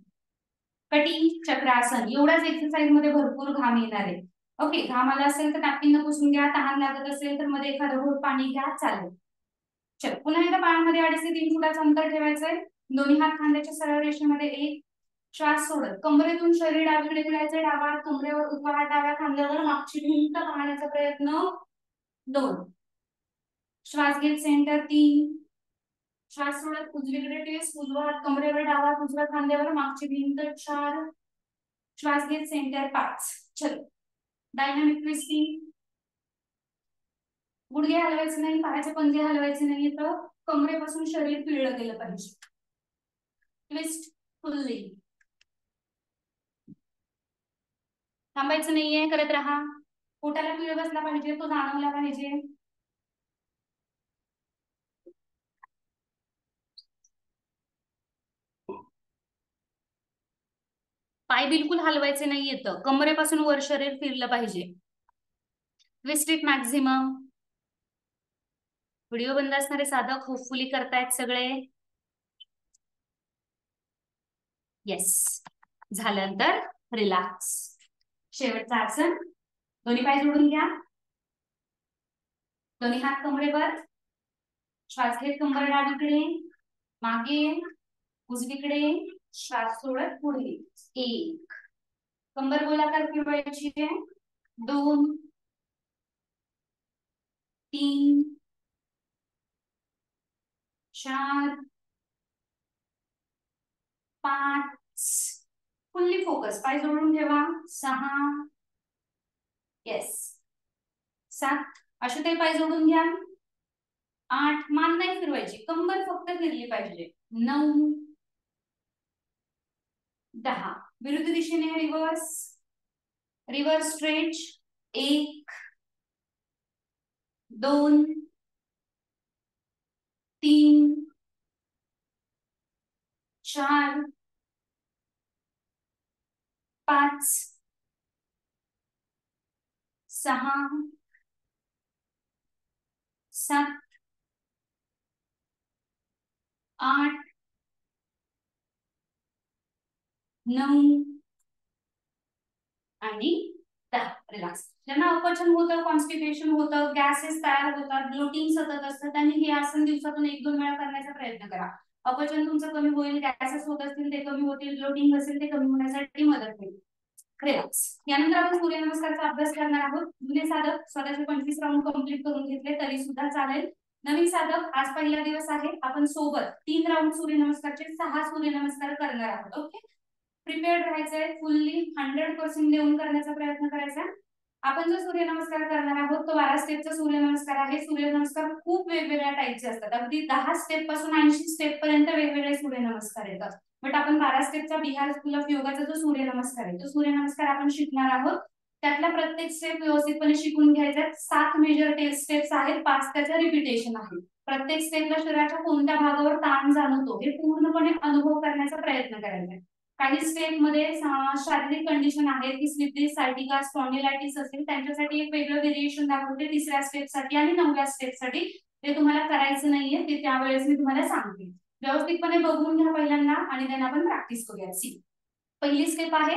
कटी चक्रासन. एवढ्याच एक्सरसाइज मध्ये भरपूर घाम येणार आहे. ओके, घाम आला असेल तर नॅपकिन पुसून घ्या. तहान लागत असेल तर मध्ये एखादं घोट पाणी घ्या, चालेल. चल, पुन्हा एकदा पायांमध्ये 2.5 ते 3 फुटाचं अंतर ठेवायचंय. दोन्ही हात खांद्याच्या सरळ रेषेमध्ये. 1 श्वास सोडत कमरेतून शरीर डावीकडे फिरायचंय. डावा हात कमरेवर, उजवा हात डाव्या खांद्यावर, मागची भिंत पाहण्याचा प्रयत्न. 2 श्वास घेत सेंटर. 3 श्वास सोडत उजवीकडे ट्विस्ट, उजवा हात कमरेवर, डावा हात उजव्या खांद्यावर, मागची भिंत. 4 श्वास घेत सेंटर. 5 चल, डायनामिक ट्विस्टिंग. गुडघे हलवायचे नाही, पायाचे पंजे हलवायचे नाही, तर कमरेपासून शरीर पिळलं गेलं पाहिजे. Twist fully. थांबायचं नाहीये, करत राहा. पोटाला पिळ बसला पाहिजे, तो जाणवला पाहिजे. पाय बिलकुल हलवायचे नाही येतं, कमरेपासून वर शरीर फिरलं पाहिजे. Twist it maximum. व्हिडिओ बंद असणारे साधक होपफुली करतायत सगळे. येस. झाल्यानंतर रिलॅक्स. शेवटचं आसन. दोन्ही पाय जोडून घ्या. दोन्ही हात कमरेवर. श्वास घेत कंबर डावीकडे, मागे, उजवीकडे. श्वास सोडत पुढे. 1. कंबर गोलाकार फिरवायची आहे. 2, 3, 4, 5. Fully focus. पाय जोडून ठेवा. 6. येस. 7. अशा पाय जोडून घ्या. 8. मान नाही फिरवायची, कंबर फक्त फिरली पाहिजे. 9, 10. विरुद्ध दिशेने रिव्हर्स. Reverse stretch. 1, 2, 3, 4, 5, 6, 7, 8, 9 आणि 10. रिलॅक्स. ज्यांना अपचन होतं, कॉन्स्टिपेशन होतं, गॅसेस तयार होतात, ब्लोटिंग सतत असतं, त्यांनी हे आसन दिवसातून 1-2 वेळा करण्याचा प्रयत्न करा. अपचन तुमचं कमी होईल, गॅसेस होत असतील ते कमी होतील, ब्लोटिंग असेल ते कमी होण्यासाठी मदत होईल. रिलॅक्स. यानंतर आपण सूर्यनमस्कारचा अभ्यास करणार आहोत. जुने साधक स्वतःचे 25 राऊंड कंप्लीट करून घेतले तरी सुद्धा चालेल. नवीन साधक आज पहिला दिवस आहे, आपण सोबत 3 राऊंड सूर्यनमस्कारचे 6 सूर्यनमस्कार करणार आहोत. ओके. प्रिपेअर्ड राहायचंय, फुल्ली 100% देऊन करण्याचा प्रयत्न करायचा. आपण जो सूर्यनमस्कार करणार आहोत तो 12 स्टेपचा सूर्यनमस्कार आहे. सूर्यनमस्कार खूप वेगवेगळ्या टाईपचे असतात. अगदी 10 स्टेप पासून 80 स्टेप पर्यंत वेगवेगळे सूर्यनमस्कार येतात. बट आपण 12 स्टेपचा बिहार स्कूल ऑफ योगाचा जो सूर्यनमस्कार आहे तो सूर्यनमस्कार आपण शिकणार आहोत. त्यातला प्रत्येक स्टेप व्यवस्थितपणे शिकून घ्यायचा. 7 मेजर स्टेप्स आहेत, 5 त्याचं रिपिटेशन आहे. प्रत्येक स्टेपला शरीराच्या कोणत्या भागावर ताण जाणवतो हे पूर्णपणे अनुभव करण्याचा प्रयत्न करायचा. काही स्टेप मध्ये शारीरिक कंडिशन आहे की स्लिप डिस्क, सायटिका, स्पॉन्डिलायटिस असेल त्यांच्यासाठी एक वेगळं व्हेरिएशन दाखवते 3ऱ्या स्टेपसाठी आणि 9व्या स्टेपसाठी. ते तुम्हाला करायचं नाहीये, ते त्यावेळेस मी तुम्हाला सांगते. व्यवस्थितपणे बघून घ्या पहिल्यांदा आणि त्यांना आपण प्रॅक्टिस करूया. सी पहिली स्टेप आहे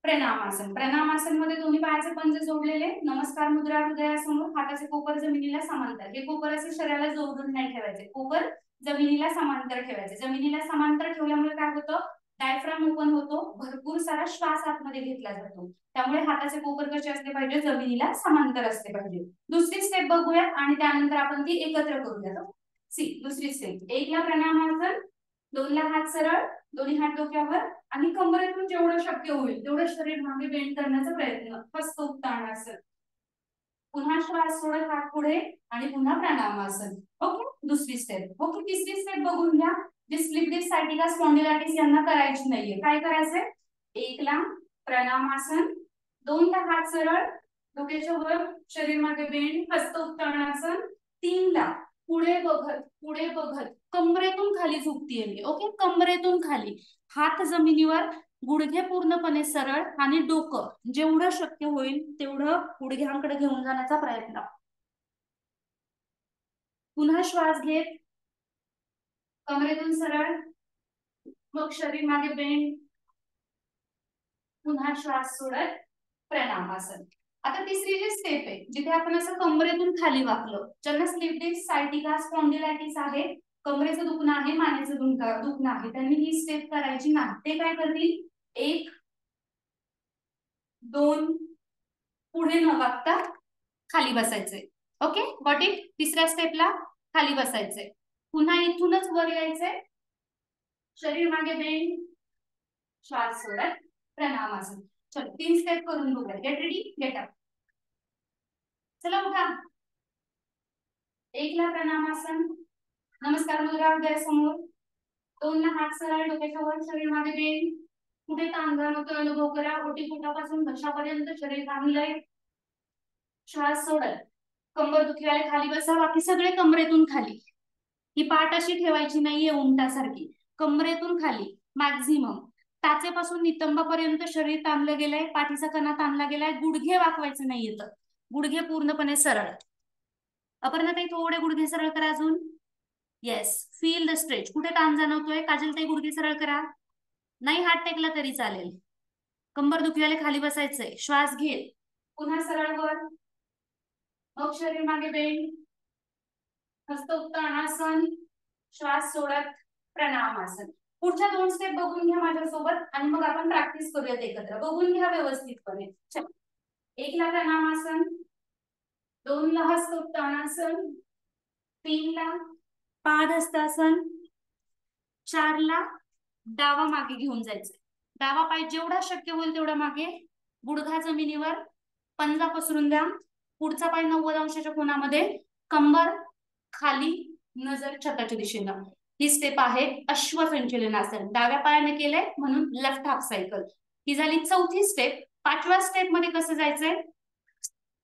प्रणामासन. प्रणामासन मध्ये दोन्ही पायाचे पंजे जोडलेले, नमस्कार मुद्रा हृदयासमोर, हाताचे कोपर जमिनीला समांतर. हे कोपर असे शरीराला जोडून नाही ठेवायचे, कोपर जमिनीला समांतर ठेवायचे. जमिनीला समांतर ठेवल्यामुळे काय होतं, डायफ्राम ओपन होतो, भरपूर सारा श्वास आतमध्ये घेतला जातो. त्यामुळे हाताचे कोपर कसे असले पाहिजे, जमिनीला समांतर असले पाहिजे. दुसरी स्टेप बघूयात आणि त्यानंतर आपण ती एकत्र करूयात. सी दुसरी स्टेप. 1 ला प्रणामासन, 2 ला हात सरळ, दोन्ही हात डोक्यावर आणि कमरेतून जेवढं शक्य होईल तेवढं शरीर मागे बेंड करण्याचा प्रयत्न. हस्त उत्तानासन. पुन्हा श्वास सोडत हात पुढे आणि पुन्हा प्रणामासन. ओके. दुसरी स्टेप. ओके. तिसरी स्टेप बघून घ्या. जे स्लिप डिस्क, सायटिका, स्पॉन्डिलायटिस यांना करायची नाहीये. काय करायचंय, 1 ला प्रणामासन, 2 ला हात सरळ, डोक्याच्या वर, शरीर मागे बेंड, हस्त उत्तानासन, 3 ला पुढे बघत पुढे बघत कमरेतून खाली झुकतीये मी. ओके. कमरेतून खाली, हात जमिनीवर, गुडघे पूर्णपणे सरळ आणि डोकं जेवढं शक्य होईल तेवढं गुडघ्यांकडे घेऊन जाण्याचा प्रयत्न. पुन्हा श्वास घेत कमरेतून सरळ, मग शरीर मागे बेंड, पुन्हा श्वास सोडत प्रणामासन. आता तिसरी जी स्टेप आहे जिथे आपण असं कमरेतून खाली वाकलो, ज्यांना स्लिप डिस्क, सायटिका, स्पॉन्डिलायटिस आहे, कमरेचं दुखणं आहे, मानेचं दुखणं आहे, त्यांनी ही स्टेप करायची नाही. ते काय करतील, 1, 2 पुढे न वागता खाली बसायचंय. ओके. Got it. तिसऱ्या स्टेपला खाली बसायचंय, पुन्हा इथूनच वर यायचंय, शरीर मागे बेंड, श्वास सोडत प्रणामासन. चलो 3 स्टेप करून बघूया. Get ready, get up. चला उठा. 1 ला प्रणामासन, नमस्कार मुद्रा हृदयासमोर, 2 ला हात सरळ, डोक्याच्या वर, शरीर मागे बेंड, कुठे ताण जाणवतो अनुभव करा. ओटीपोटापासून घशापर्यंत शरीर थांबलंय. श्वास सोडत कंबर दुखीवाले खाली बसा. बाकी सगळे कमरेतून खाली. ही पाठ अशी ठेवायची नाहीये उंटासारखी, कमरेतून खाली मॅक्झिमम. टाचेपासून नितंबापर्यंत शरीर ताणलं गेलंय, पाठीचा कणा ताणला गेलाय, गुडघे वाकवायचे नाही येतं, गुडघे पूर्णपणे सरळ. अपर्णाताई थोडे गुडघे सरळ करा अजून. येस. Feel the stretch. कुठे ताण जाणवतोय, काजलताई गुडघे सरळ करा. नाही हात टेकला तरी चालेल. कंबर दुखीवाले खाली बसायचंय. श्वास घे, पुन्हा सरळ वर, मग शरीर मागे बेंड, हस्त उत्तानासन, श्वास सोडत प्रणामासन. पुढच्या 2 स्टेप बघून घ्या माझ्यासोबत आणि मग आपण प्रॅक्टिस करूयात एकत्र. बघून घ्या व्यवस्थितपणे. चल, 1 ला प्रणामासन, 2 ला हस्त उत्तानासन, 3 ला पादहस्तासन, 4 ला डावा मागे घेऊन जायचं. डावा पाय जेवढा शक्य होईल तेवढा मागे, गुडघा जमिनीवर, पंजा पसरून द्या. पुढचा पाय 90 अंशाच्या कोनामध्ये, कंबर खाली, नजर छताच्या दिशेनं. ही स्टेप आहे अश्वसंचलनासन. डाव्या पायाने केलंय म्हणून लेफ्ट हाफ सायकल. ही झाली 4थी स्टेप. 5व्या स्टेप मध्ये कसं जायचंय?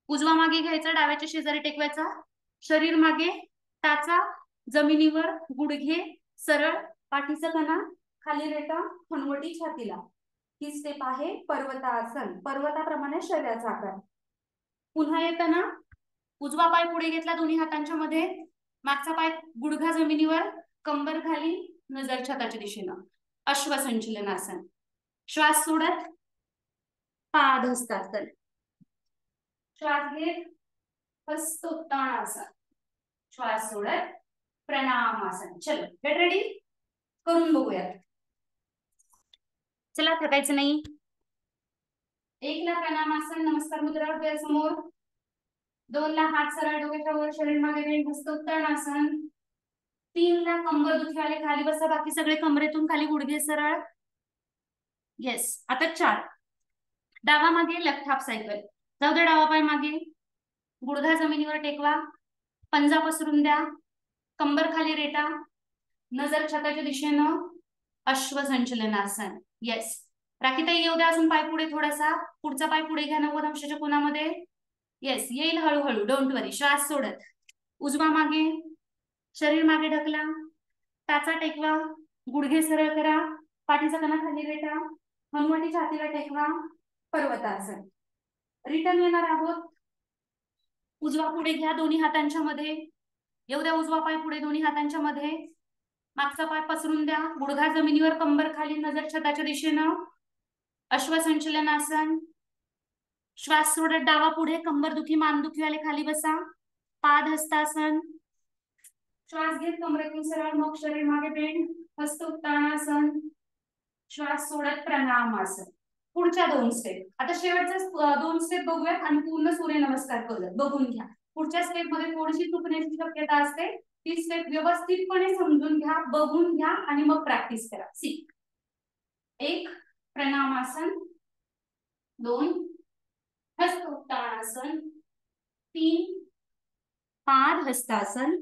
उजवा मागे घ्यायचा, डाव्याच्या शेजारी टेकवायचा, शरीर मागे, टाचा जमिनीवर, गुडघे सरळ, पाठीचा कणा खाली रेटा, हनुवटी छातीला. ही स्टेप आहे पर्वतासन. पर्वताप्रमाणे शरीराचा आकार. पुन्हा येताना उजवा पाय पुढे घेतला दोन्ही हातांच्या मध्ये, मागचा पाय गुडघा जमिनीवर, कंबर खाली, नजर छताच्या दिशेनं. अश्वसंचलनासन. श्वास सोडत पादहस्तासन. श्वास घेत हस्त उत्तानासन. श्वास सोडत प्रणामासन. चलो, गेट रेडी, करून बघूयात. चला, थकायचं नाही. 1 ला प्रणामासन, नमस्कार मुद्रा डोळ्यासमोर. 2 ला हात सरळ डोक्याच्या वर, शरीर मागे घेऊन हस्त उत्तानासन. 3 ला कंबर दुखीवाले खाली बसा, बाकी सगळे कमरेतून खाली, गुडघे सरळ. येस. आता 4 डावा मागे, लेफ्ट हाफ सायकल. जाऊ दे, डावा पाय मागे, गुडघा जमिनीवर टेकवा, पंजा पसरून द्या, कंबर खाली रेटा, नजर छताच्या दिशेनं. अश्वसंचलनासन. येस. राखीताई येऊ द्या अजून पाय पुढे थोडासा. पुढचा पाय पुढे घ्या 90 अंशाच्या कोनामध्ये. येस, येईल हळूहळू, डोंट वरी. श्वास सोडत उजवा मागे, शरीर मागे ढकला, टाचा टेकवा, गुडघे सरळ करा, पाठीचा कणा खाली रेटा, हनुवटी छातीला टेकवा, पर्वतासन. रिटर्न येणार आहोत. उजवा पुढे घ्या दोन्ही हातांच्या मध्ये. येऊ द्या उजवा पाय पुढे दोन्ही हातांच्या मध्ये, मागचा पाय पसरून द्या, गुडघा जमिनीवर, कंबर खाली, नजर छताच्या दिशेनं. अश्वसंचलनासन. श्वास सोडत डावा पुढे, कंबर दुखी, मान दुखीवाले खाली बसा, पादहस्तासन. श्वास घेत कमरेतून सरळ, मग शरीर मागे बेंड, हस्त उत्तानासन. श्वास सोडत प्रणामासन. पुढच्या 2 स्टेप. आता शेवटच्या 2 स्टेप बघूयात आणि पूर्ण सूर्यनमस्कार करूयात. बघून घ्या. पुढच्या स्टेप मध्ये थोडीशी चुकण्याची शक्यता असते. ती स्टेप व्यवस्थितपणे समजून घ्या, बघून घ्या आणि मग प्रॅक्टिस करा. सी 1 प्रणामासन, 2 हस्त उत्तानासन, 3 पादहस्तासन,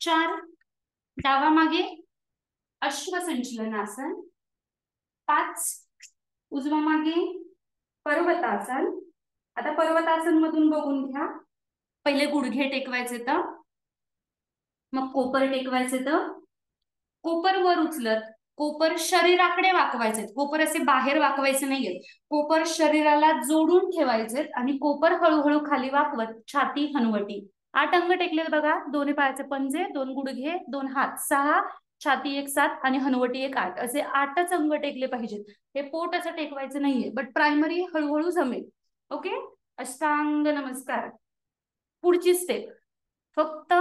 4 डावा मागे अश्वसंचलनासन, 5 उजवा मागे पर्वतासन. आता पर्वतासन मधून बघून घ्या. पहिले गुडघे टेकवायचे तर, मग कोपर टेकवायचे तर, कोपर वर उचलत, कोपर शरीराकडे वाकवायचे. कोपर असे बाहेर वाकवायचे नाहीये, कोपर शरीराला जोडून ठेवायचे आणि कोपर हळूहळू खाली वाकवत, छाती हनुवटी. 8 अंग टेकलेत बघा. दोन्ही पायाचे पंजे, 2 गुडघे, 2 हात, 6, छाती 1 7 आणि हनुवटी 1 8. असे 8च अंग टेकले पाहिजेत. हे पोट असं टेकवायचं नाहीये, बट प्रायमरी हळूहळू जमेल. ओके. अष्टांग नमस्कार. पुढची स्टेप. फक्त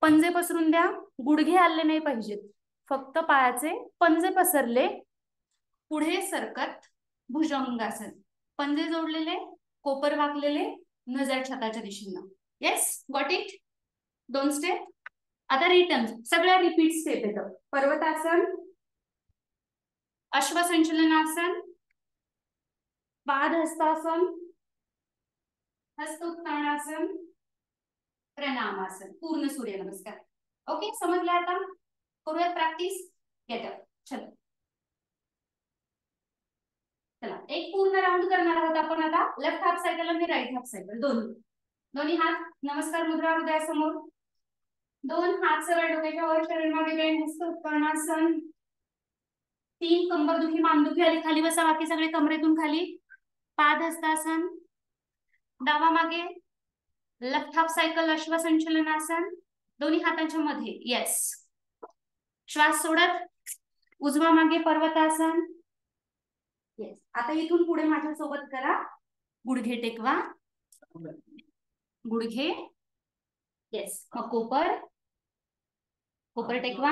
पंजे पसरून द्या, गुडघे आले नाही पाहिजेत, फक्त पायाचे पंजे पसरले, पुढे सरकत भुजंगासन. पंजे जोडलेले, कोपर वाकलेले, नजर छताच्या दिशेनं. Yes, got it. 2 स्टेप. आता रिटर्न सगळ्या रिपीट स्टेप येतं. पर्वतासन, अश्वसंचलनासन, पादहस्तासन, हस्त उत्तानासन, प्रणामासन. पूर्ण सूर्यनमस्कार. ओके, समजलं आता? करूयात प्रॅक्टिस. Get up. चला चला, एक पूर्ण राऊंड करणार आहोत आपण आता. लेफ्ट हाफ सायकल आणि राईट हाफ सायकल दोन्ही हात नमस्कार मुद्रा हृदयासमोर. 2 हात सरळ डोक्याच्या वर, शरीर मागे बेंड, हस्त उत्तानासन. 3 कंबरदुखी, मानदुखी आली खाली बसा, बाकी सगळे कमरेतून खाली, पादहस्तासन. डावा मागे लेफ्ट हाफ सायकल, अश्वसंचलनासन, दोन्ही हातांच्या मध्ये. येस. श्वास सोडत उजवा मागे पर्वतासन. येस. आता इथून पुढे माझ्या सोबत करा. गुडघे टेकवा, गुडघे. येस. मग कोपर, कोपर टेकवा.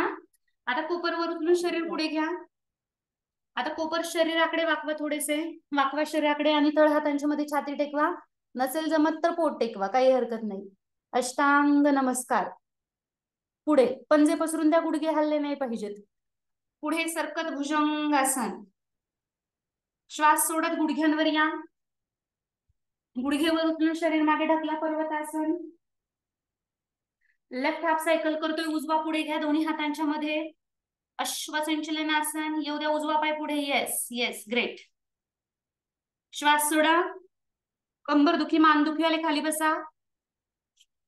आता कोपरवर उचलून शरीर पुढे घ्या. आता कोपर शरीराकडे वाकवा, थोडेसे वाकवा शरीराकडे आणि तळ हातांच्या मध्ये छाती टेकवा. नसेल जमत तर पोट टेकवा, काही हरकत नाही. अष्टांग नमस्कार. पुढे पंजे पसरून त्या, गुडघे हल्ले नाही पाहिजेत. पुढे सरकत भुजंगासन. श्वास सोडत गुडघ्यांवर या. गुडघेवर उचलून शरीर मागे ढकला, पर्वतासन. लेफ्ट हाफ सायकल करतोय, उजवा पुढे घ्या दोन्ही हातांच्या मध्ये. अश्वसंचलनासन. येऊ द्या उजवा पाय पुढे. Yes yes, great. श्वास सोडा. कंबर दुखी मान दुखी वाले खाली बसा.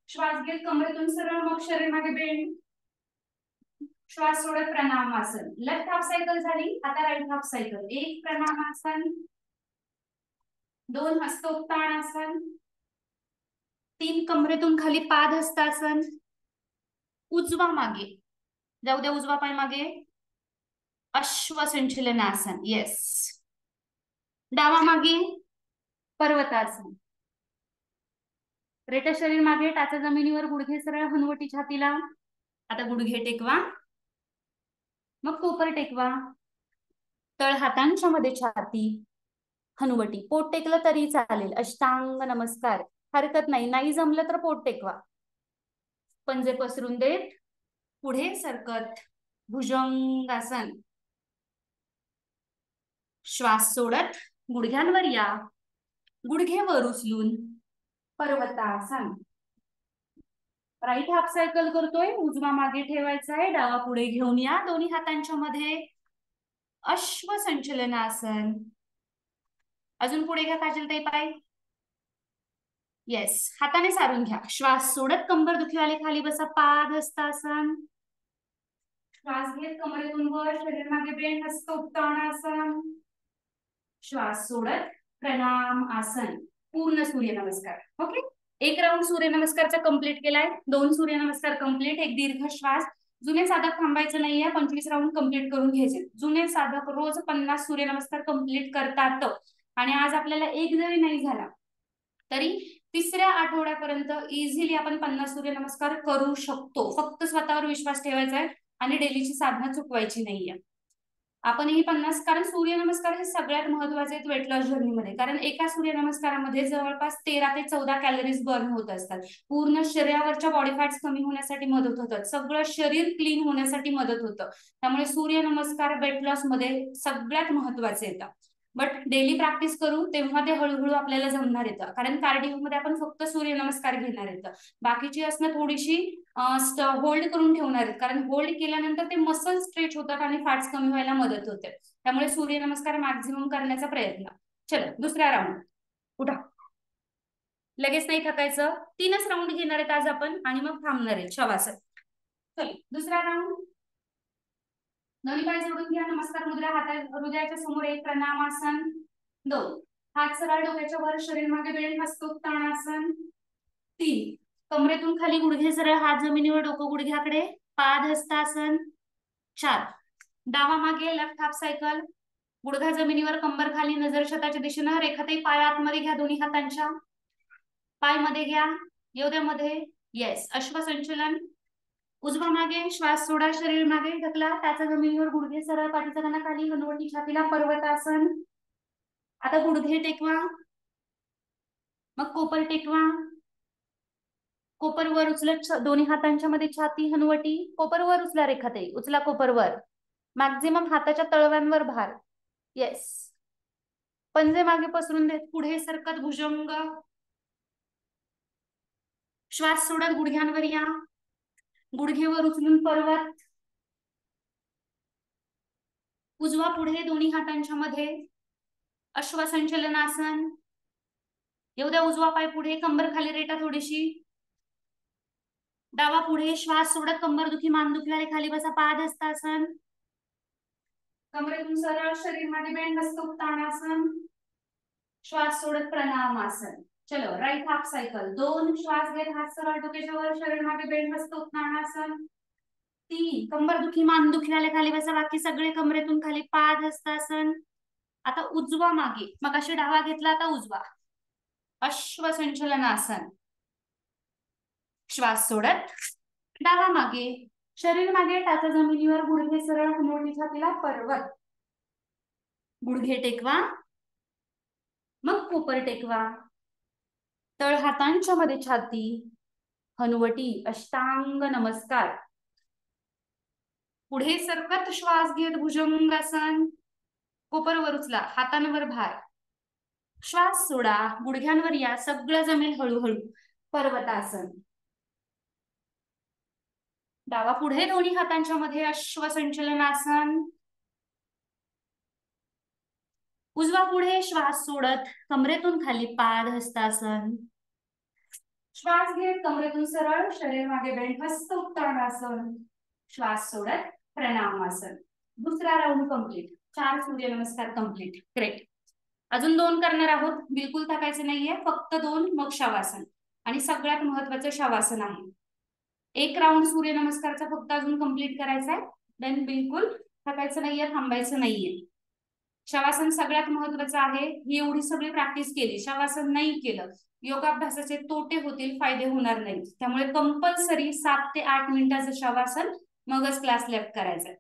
श्वास घेत कमरेतून सरळ, मग शरीर मागे बेंड. श्वास सोडत प्रणामासन. लेफ्ट हाफ सायकल झाली. आता राईट हाफ सायकल. एक प्रणामासन, दोन हस्तोत्तानासन, तीन कमरेतून खाली पाद हस्तासन. उजवा मागे जाऊ द्या, उजवा पाय मागे. अश्वसंचलनासन. येस. डावा मागे पर्वतासन. रेटा शरीर मागे, टाचा जमिनीवर, गुडघे सरळ, हनुवटी छातीला. आता गुडघे टेकवा, मग कोपर टेकवा. तळ हातांच्या मध्ये छाती, हनुवटी. पोट टेकलं तरी चालेल. अष्टांग नमस्कार, हरकत नाही. नाही जमलं तर पोट टेकवा. पंजे पसरून देत पुढे सरकत भुजंगासन. श्वास सोडत गुडघ्यांवर या. गुडघे वर उचलून पर्वतासन. राईट हाफ सायकल करतोय, उजवा मागे ठेवायचा आहे, डावा पुढे घेऊन या दोन्ही हातांच्या मध्ये. अश्वसंचलनासन. अजून पुढे घ्या काजलताई पाय. येस. हाताने सारून घ्या. श्वास सोडत कंबर दुखीवाले खाली बसा, पाद हस्तासन. श्वास घेत कमरेतून वर, शरीर मागे बेंड, हस्तोत्तानासन. श्वास सोडत प्रणाम आसन. पूर्ण सूर्यनमस्कार. ओके. एक राऊंड सूर्यनमस्कारचा कंप्लीट केलाय. 2 सूर्यनमस्कार कंप्लीट. एक दीर्घ श्वास. जुने साधक थांबायचं नाहीये. 25 राऊंड कंप्लीट करून घ्यायचे. जुने साधक रोज 50 सूर्यनमस्कार कंप्लीट करतात. आणि आज आपल्याला एक जरी नाही झाला तरी तिसऱ्या आठवड्यापर्यंत इझिली आपण 50 सूर्यनमस्कार करू शकतो. फक्त स्वतःवर विश्वास ठेवायचा आहे आणि डेलीची साधना चुकवायची नाहीये. आपण ही 50, कारण सूर्यनमस्कार हे सगळ्यात महत्वाचे आहेत वेट लॉस जर्नीमध्ये. कारण एका सूर्यनमस्कारामध्ये जवळपास 13 ते 14 कॅलरीज बर्न होत असतात. पूर्ण शरीरावरच्या बॉडी फॅट्स कमी होण्यासाठी मदत होतात. सगळं शरीर क्लीन होण्यासाठी मदत होतं. त्यामुळे सूर्यनमस्कार वेट लॉस मध्ये सगळ्यात महत्वाचे येतात. बट डेली प्रॅक्टिस करू तेव्हा ते हळूहळू आपल्याला जमणार येतं. कारण कार्डिओमध्ये आपण फक्त सूर्यनमस्कार घेणार येतं. बाकीची असणं थोडीशी होल्ड करून ठेवणार आहेत. कारण होल्ड केल्यानंतर ते मसल स्ट्रेच होतात आणि फॅट्स कमी व्हायला मदत होते. त्यामुळे सूर्यनमस्कार मॅक्झिमम करण्याचा प्रयत्न. चलो दुसरा राऊंड. उठा. लगेच नाही थकायचं. 3च राऊंड घेणार आहेत आज आपण आणि मग थांबणार आहे शवासन. चलो दुसरा राऊंड. दोन्ही पाय जोडून घ्या. नमस्कार मुद्रा. हृदयाच्या समोर एक प्रणामासन. 2 हात सरळ डोक्याच्या वर, शरीर मागे बेंड, हस्तोत्तानासन. 3 कमरेतून खाली, गुडघे सरळ, हात जमिनीवर, डोकं गुडघ्याकडे, पाद हस्तासन. 4 डावा मागे लेफ्ट हाफ सायकल. गुडघा जमिनीवर, कंबर खाली, नजर छताच्या दिशेनं. रेखाताई पाय आतमध्ये घ्या दोन्ही हातांच्या. पाय मध्ये घ्या. येऊ मध्ये. येस. अश्वसंचलन. उजवा मागे. श्वास सोडा, शरीर मागे ढकला. त्याचा जमिनीवर, गुडघे सरळ, पाठीचा कणा खाली, हनुवटी छातीला, पर्वतासन. आता गुडघे टेकवा, मग कोपर टेकवा. कोपर वर उचलत दोन्ही हातांच्या मध्ये छाती, हनुवटी. कोपर वर उचला रेखाताई. उचला कोपर वर. मॅक्झिमम हाताच्या तळव्यांवर भार. येस. पंजे मागे पसरून देत पुढे सरकत भुजंग. श्वास सोडत गुडघ्यांवर या. गुडघेवर उचलून पर्वत. उजवा पुढे दोन्ही हातांच्या मध्ये. अश्वसंचलनासन. येऊ द्या उजवा पाय पुढे, कंबर खाली रेटा थोडीशी. डावा पुढे. श्वास सोडत कंबर दुखी मान दुखी खाली बसा, पाद हस्तासन. कमरेतून सरळ, शरीर मागे बेंड, हस्तोत्तानासन. श्वास सोडत प्रणामासन. चलो राईट हाफ सायकल. 2 श्वास घेत हात सरळ डोक्याच्या वर, शरीर मागे बेंड, हस्तोत्तानासन. 3 कंबरदुखी मानदुखी वाले खाली बसा, बाकी सगळे कमरेतून खाली पाद हस्तासन. आता उजवा मागे, मग अशी डावा घेतला, आता उजवा अश्वसंचलनासन. श्वास सोडत डावा मागे, शरीर मागे टाचा जमिनीवर, गुडघे सरळ, हनुवटी छातीला पर्वत. गुडघे टेकवा, मग कोपर टेकवा, तळ हातांच्या मध्ये छाती, हनुवटी, अष्टांग नमस्कार. पुढे सरकत श्वास घेत भुजंगासन. कोपरवर उचला, हातांवर भार. श्वास सोडा, गुडघ्यांवर या, सगळं जमेल हळूहळू. पर्वतासन. डावा पुढे दोन्ही हातांच्या मध्ये अश्वसंचलनासन. उजवा पुढे श्वास सोडत कमरेतून खाली पाद हस्तासन. श्वास घेत कमरेतून सरळ, शरीर मागे बेंड, हस्त उत्तरासन. श्वास सोडत प्रणामासन. दुसरा राऊंड कंप्लीट. 4 सूर्यनमस्कार कंप्लीट. ग्रेट. अजून 2 करणार आहोत, बिलकुल थकायचं नाहीये, फक्त 2, मग शवासन. आणि सगळ्यात महत्वाचं शवासन आहे. 1 राऊंड सूर्यनमस्कारचा फक्त अजून कंप्लीट करायचा आहे, देन बिलकुल थकायचं नाहीये, थांबायचं नाहीये. शवासन सगळ्यात महत्वाचं आहे. ही एवढी सगळी प्रॅक्टिस केली, शवासन नाही केलं, योगाभ्यासाचे तोटे होतील, फायदे होणार नाहीत. त्यामुळे कंपल्सरी 7 ते 8 मिनिटाचं शवासन, मगच क्लास लेफ्ट करायचा.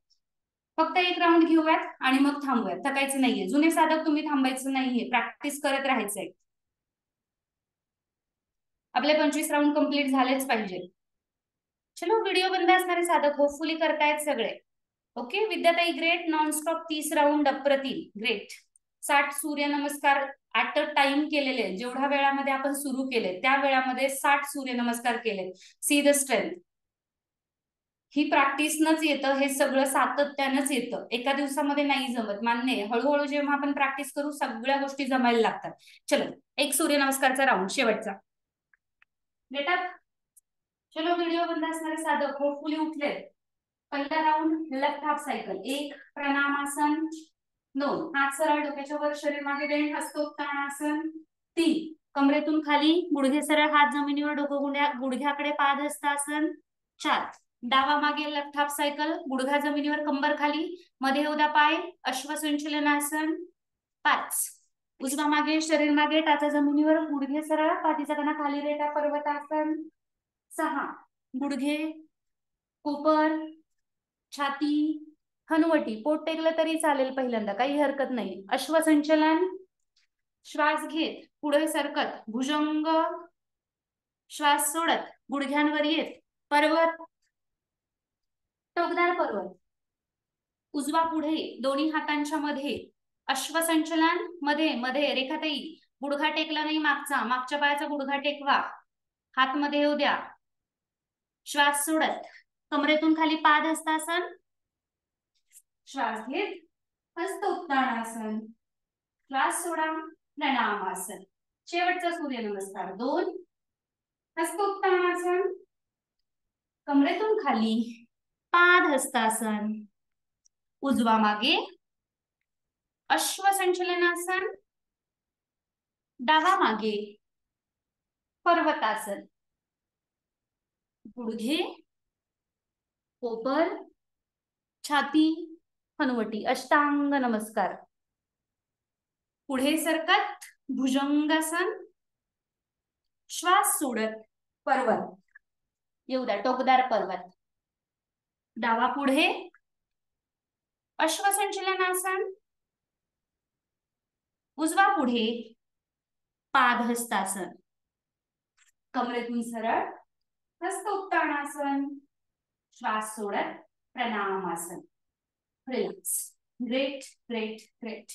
फक्त 1 राऊंड घेऊयात आणि मग थांबूयात, थकायचं नाहीये. जुने साधक तुम्ही थांबायचं नाहीये, प्रॅक्टिस करत राहायचंय. आपले 25 राऊंड कंप्लीट झालेच पाहिजे. चलो, व्हिडिओ बंद असणारे साधक होपफुली करतायत सगळे. ओके विद्याताई, ग्रेट. नॉनस्टॉप 30 राऊंड अप्रतिम, great. 60 surya namaskar at a time केलेले, जेवढ्या वेळामध्ये आपण सुरू केले त्या वेळामध्ये 60 सूर्यनमस्कार केले. See the strength. ही प्रॅक्टिसनच येतं, हे सगळं सातत्यानंच येतं, एका दिवसामध्ये नाही जमत, मान्य आहे. हळूहळू जेव्हा आपण प्रॅक्टिस करू सगळ्या गोष्टी जमायला लागतात. चलो, 1 सूर्यनमस्कारचा राऊंड शेवटचा. बेटा चलो, व्हिडिओ बंद असणारे साधक होपफुली उठले. पहिला round left half cycle. 1 Pranamasana. 2 हात सरळ डोक्याच्या वर, शरीर मागे बेंड, हस्तोत्तानासन. 3 कमरेतून खाली, गुडघे सरळ, हात जमिनीवर, डोकं गुडघ्याकडे, पाद हस्तासन. 4 डावा मागे लेफ्ट हाफ सायकल, गुडघा जमिनीवर, कंबर खाली, मध्ये उद्या पाय, अश्वसंचलनासन. 5 उजवा मागे, शरीर मागे, टाचा जमिनीवर, गुडघे सरळ, पाठीचा कणा खाली रेटा, पर्वतासन. 6 गुडघे, कोपर, छाती, हनुवटी, पोट टेकलं तरी चालेल पहिल्यांदा, काही हरकत नाही. अश्वसंचलन. श्वास घेत पुढे सरकत भुजंग. श्वास सोडत गुडघ्यांवर येत पर्वत, टोकदार पर्वत. उजवा पुढे दोन्ही हातांच्या मध्ये अश्वसंचलन. मध्ये मध्ये रेखाताई, गुडघा टेकला नाही मागचा, मागच्या पायाचा गुडघा टेकवा, हात मध्ये येऊ द्या. श्वास सोडत कमरेतून खाली पाद हस्तासन. श्वास घेत हस्त उत्तानासन. श्वास सोडा प्रणामासन. शेवटचा सूर्यनमस्कार. 2 हस्त उत्तानासन, कमरेतून खाली पाद हस्तासन. उजवा मागे अश्वसंचलनासन. डावा मागे पर्वतासन. गुडघे, कोपर, छाती, हनुवटी, अष्टांग नमस्कार. पुढे सरकत भुजंगासन. श्वास सोडत पर्वत, येऊ द्या, टोकदार पर्वत. डावा पुढे अश्वसंचलनासन. उजवा पुढे पाद हस्तासन. कमरेतून सरळ, हस्त उत्तानासन. श्वास सोडत Pranamasana. Relax. Great great great.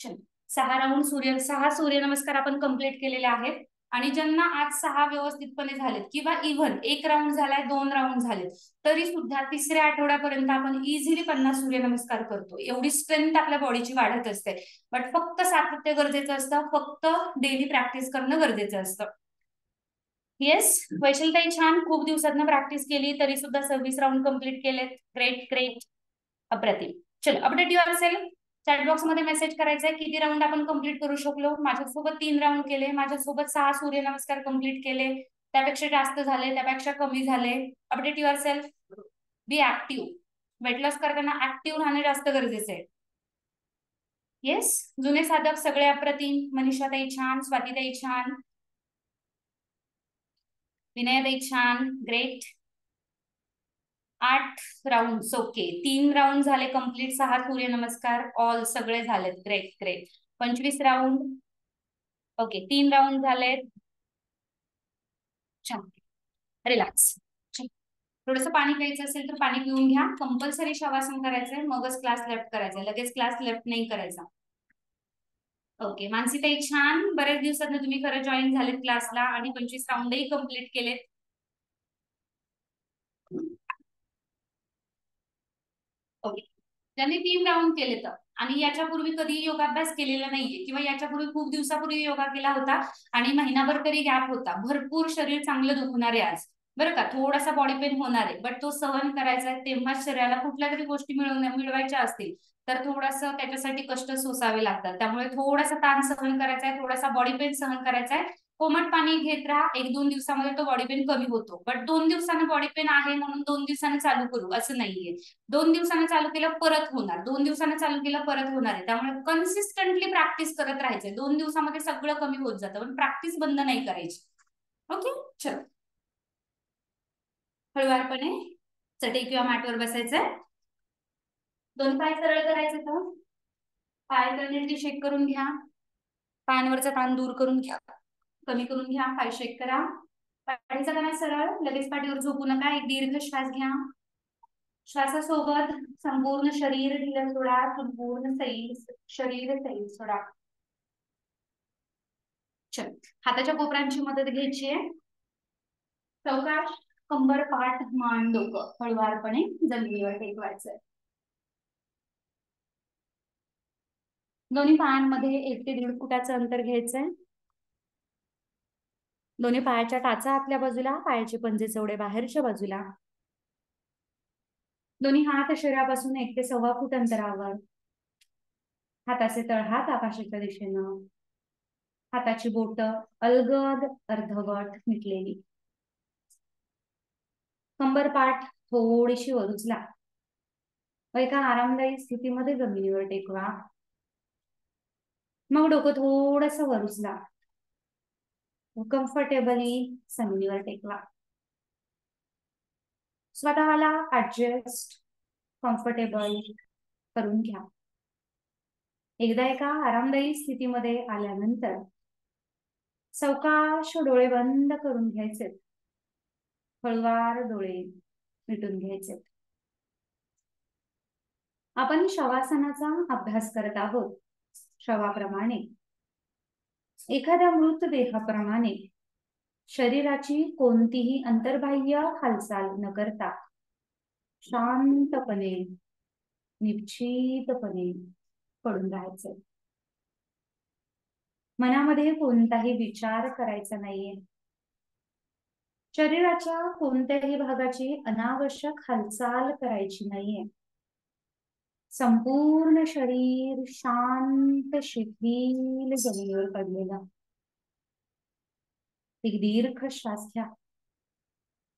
चल, 6 सूर्यनमस्कार आपण कंप्लीट केलेले आहेत. आणि ज्यांना आज 6 व्यवस्थितपणे झालेत, किंवा इव्हन 1 राऊंड झालाय, 2 राऊंड झालेत, तरी सुद्धा 3ऱ्या आठवड्यापर्यंत आपण इझिली 50 सूर्यनमस्कार करतो. एवढी स्ट्रेंथ आपल्या बॉडीची वाढत असते. बट फक्त सातत्य गरजेचं असतं, फक्त डेली प्रॅक्टिस करणं गरजेचं असतं. येस वैशालीताई, छान. खूप दिवसातनं प्रॅक्टिस केली तरी सुद्धा 26 राऊंड कंप्लीट केलेत. ग्रेट ग्रेट, अप्रतिम. चलो, update your self. Chat box मध्ये मेसेज करायचा आहे किती राऊंड आपण कंप्लीट करू शकलो. माझ्यासोबत 3 राऊंड केले, माझ्यासोबत 6 सूर्यनमस्कार कंप्लीट केले, त्यापेक्षा जास्त झाले, त्यापेक्षा कमी झाले. Update yourself. Be active. Weight loss करताना ऍक्टिव्ह राहणे जास्त गरजेचे आहे. येस. जुने साधक सगळे अप्रतिम. मनीषाताई छान, स्वातीताई छान, विनयाताई छान, ग्रेट. 8 round okay. 3 राऊंड झाले कंप्लीट. 6 सूर्यनमस्कार ऑल सगळे झालेत. Great great. 25 round okay. 3 round झालेत. छान. रिलॅक्स. थोडंसं पाणी प्यायचं असेल तर पाणी पिऊन घ्या. कंपल्सरी शवासन करायचंय, मगच क्लास लेफ्ट करायचा. लगेच क्लास लेफ्ट नाही करायचा. ओके. मानसीताई छान. बऱ्याच दिवसात तुम्ही खरं जॉईन झालेत क्लासला आणि 25 राऊंडही कम्प्लीट केलेत. ओके. ज्यांनी 3 राऊंड केले तर आणि याच्यापूर्वी कधी योगाभ्यास केलेला नाहीये किंवा याच्यापूर्वी खूप दिवसापूर्वी योगा केला होता आणि महिनाभर तरी गॅप होता, भरपूर शरीर चांगलं दुखणार आहे आज बरं का, थोडासा बॉडी पेन होणार आहे, बट तो सहन करायचा आहे. तेव्हाच शरीराला कुठल्या तरी गोष्टी मिळवायच्या असतील तर थोडंसं त्याच्यासाठी कष्ट सोसावे लागतात. त्यामुळे थोडासा ताण सहन करायचा आहे, थोडासा बॉडी पेन सहन करायचा आहे. कोमट पाणी घेत राहा. 1-2 दिवसामध्ये तो बॉडी पेन कमी होतो. बट 2 दिवसानं बॉडी पेन आहे म्हणून 2 दिवसानं चालू करू असं नाहीये. 2 दिवसानं चालू केलं परत होणार, 2 दिवसानं चालू केलं परत होणार आहे. त्यामुळे कन्सिस्टंटली प्रॅक्टिस करत राहायचंय. 2 दिवसामध्ये सगळं कमी होत जातं, पण प्रॅक्टिस बंद नाही करायची. ओके. चल, हळुवारपणे चटई किंवा मॅटवर बसायचंय. 2 पाय सरळ करायचे. तर पाय करणीची शेक करून घ्या. पायांवरचा ताण दूर करून घ्या, कमी करून घ्या. पाय शेक करा. पाठीचा कणा सरळ. लगेच पाठीवर झोपू नका. एक दीर्घ श्वास घ्या. श्वासासोबत संपूर्ण शरीर ढिलं सोडा. संपूर्ण शरीर सैल सोडा. चल, हाताच्या कोपरांची मदत घ्यायची आहे. सावकाश कंबर, पाठ, मान, डोकं हळुवारपणे जमिनीवर टेकवायचंय. दोन्ही पायांमध्ये 1 ते 1.5 फुटाचं अंतर घ्यायचंय. दोन्ही पायाच्या टाचा आतल्या बाजूला, पायाचे पंजे चवडे बाहेरच्या बाजूला. दोन्ही हात शरीरापासून 1 ते 1.25 फूट अंतरावर. हाताचे तळहात आकाशाच्या दिशेनं. हाताची बोट अलगद अर्धवट मिटलेली. कंबर, पाठ थोडीशी वर उचला. एका आरामदायी स्थितीमध्ये जमिनीवर टेकवा. मग डोकं थोडस वर उचला. कम्फर्टेबली जमिनीवर टेकवा. स्वतःला ऍडजस्ट कम्फर्टेबल करून घ्या. एकदा एका आरामदायी स्थितीमध्ये आल्यानंतर सावकाश डोळे बंद करून घ्यायचे. हळुवार डोळे मिटून घ्यायचे. आपण शवासनाचा अभ्यास करत आहोत. शवाप्रमाणे, एखाद्या मृतदेहाप्रमाणे शरीराची कोणतीही अंतर्बाह्य हालचाल न करता शांतपणे, निश्चितपणे पडून राहायचे. मनामध्ये कोणताही विचार करायचा नाहीये. शरीराच्या कोणत्याही भागाची अनावश्यक हालचाल करायची नाहीये. संपूर्ण शरीर शांत शिथिल जमिनीवर पडलेला. एक दीर्घ श्वास घ्या.